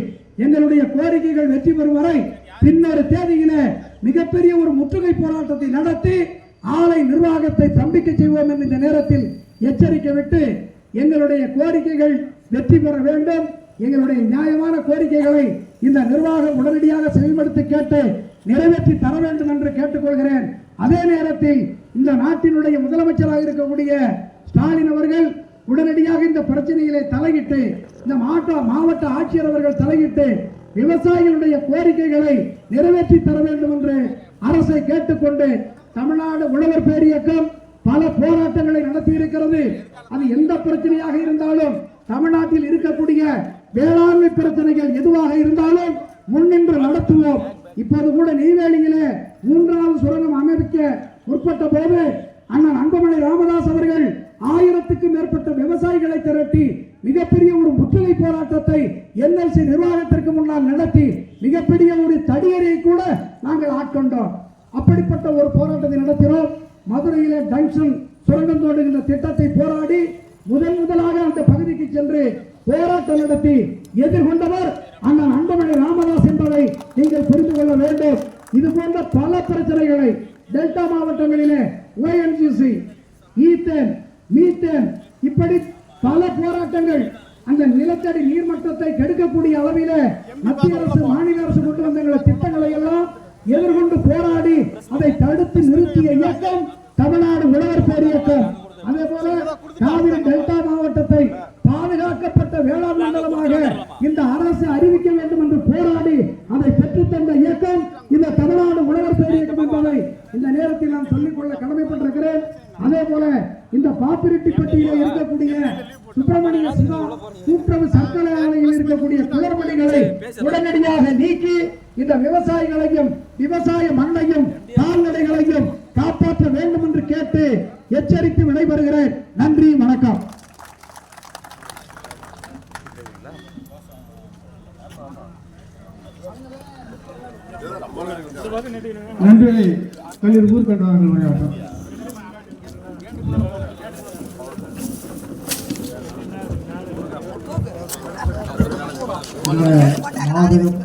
எங்களுடைய கோரிக்கைகள் வெற்றி பெறும் வரை பின்னர் தேதியில மிகப்பெரிய ஒரு முற்றுகை போராட்டத்தை நடத்தி ஆலை நிர்வாகத்தை ஸ்தம்பிக்க செய்வோம் என்று இந்த நேரத்தில் எச்சரிக்கை விட்டு, எங்களுடைய கோரிக்கைகள் வெற்றி பெற வேண்டும். எங்களுடைய நியாயமான கோரிக்கைகளை இந்த நிர்வாகம் உடனடியாக செயல்படுத்தி கேட்டு நிறைவேற்றி தர வேண்டும் என்று கேட்டுக்கொள்கிறேன். அதே நேரத்தில் இந்த நாட்டினுடைய முதலமைச்சராக இருக்கக்கூடிய ஸ்டாலின் அவர்கள் உடனடியாக இந்த பிரச்சனைகளை தலையிட்டு, இந்த மாவட்ட ஆட்சியர் அவர்கள் தலையிட்டு விவசாயிகளுடைய கோரிக்கைகளை நிறைவேற்றி தர வேண்டும் என்று அரசை கேட்டுக்கொண்டு, தமிழ்நாடு உழவர் பேரியக்கம் பல போராட்டங்களை நடத்தி இருக்கிறது. அது எந்த பிரச்சனையாக இருந்தாலும், தமிழ்நாட்டில் இருக்கக்கூடிய வேளாண்மை பிரச்சனைகள் எதுவாக இருந்தாலும் முன்னின்று நடத்துவோம். இப்போது கூட நெய்வேலியிலே 3வது சுரங்கம் அமைக்க முற்பட்ட போது அண்ணன் அன்புமணி ராமதாஸ் அவர்கள் 1000க்கும் மேற்பட்ட விவசாயிகளை திரட்டி மிகப்பெரிய ஒரு முற்றுகை போராட்டத்தை NLC நிர்வாகத்திற்கு முன்னால் நடத்தி மிகப்பெரிய ஒரு தடியரை கூட நாங்கள் ஆட்கொண்டோம். அப்படிப்பட்ட ஒரு போராட்டத்தை நடத்தினோம். மதுரையிலே ஜங்ஷன் சுரங்கம் தோண்டுகின்ற திட்டத்தை போராடி முதலாக அந்த பகுதிக்கு சென்று போராட்டம் நடத்தி எதிர்கொண்டவர் அண்ணன் அன்புமணி ராமதாஸ் என்பதை நீங்கள் புரிந்து கொள்ள வேண்டும். இது போன்ற பல பிரச்சனைகளை டெல்டா மாவட்டங்களிலே ONGC, ஈத்தேன், மீத்தேன், இப்படி பல போராட்டங்கள் அந்த நிலத்தடி நீர்மட்டத்தை கெடுக்கக்கூடிய அளவிலே மத்திய அரசு மாநில அரசு கொண்டு வந்த திட்டங்களை எல்லாம் எதிர்கொண்டு போராடி அதை தடுத்து நிறுத்திய இயக்கம் தமிழ்நாடு உழவர் பேரியக்கம். அதே போல காவிரி டெல்டா மாவட்டத்தை பாதுகாக்கப்பட்ட வேளாண் மண்டலமாக இந்த அரசு அறிவிக்க வேண்டும் என்று போராடி அதை பெற்றுத்தந்த இயக்கம் இந்த தமிழ்நாடு உழவர் பேரியக்கம் என்பதை இந்த நேரத்தில் நான் சொல்லிக்கொள்ள கடமைப்பட்டிருக்கிறேன். அதே போல இந்த பாப்பிரெட்டிப்பட்டியில் இருக்கக்கூடிய சுப்பிரமணிய சிவா கூட்டுறவு சர்க்கரை ஆலையில் இருக்கக்கூடிய குளறுபடிகளை உடனடியாக நீக்கி இந்த விவசாயிகளையும் விவசாய மண்ணையும் கால்நடைகளையும் காப்பாற்ற வேண்டும் என்று கேட்டு எச்சரித்து விடைபெறுகிறேன். நன்றி, வணக்கம். நன்றி. கல்லூரி ஊர்கண்டவர்கள் உரையாற்றும். மாபெரும்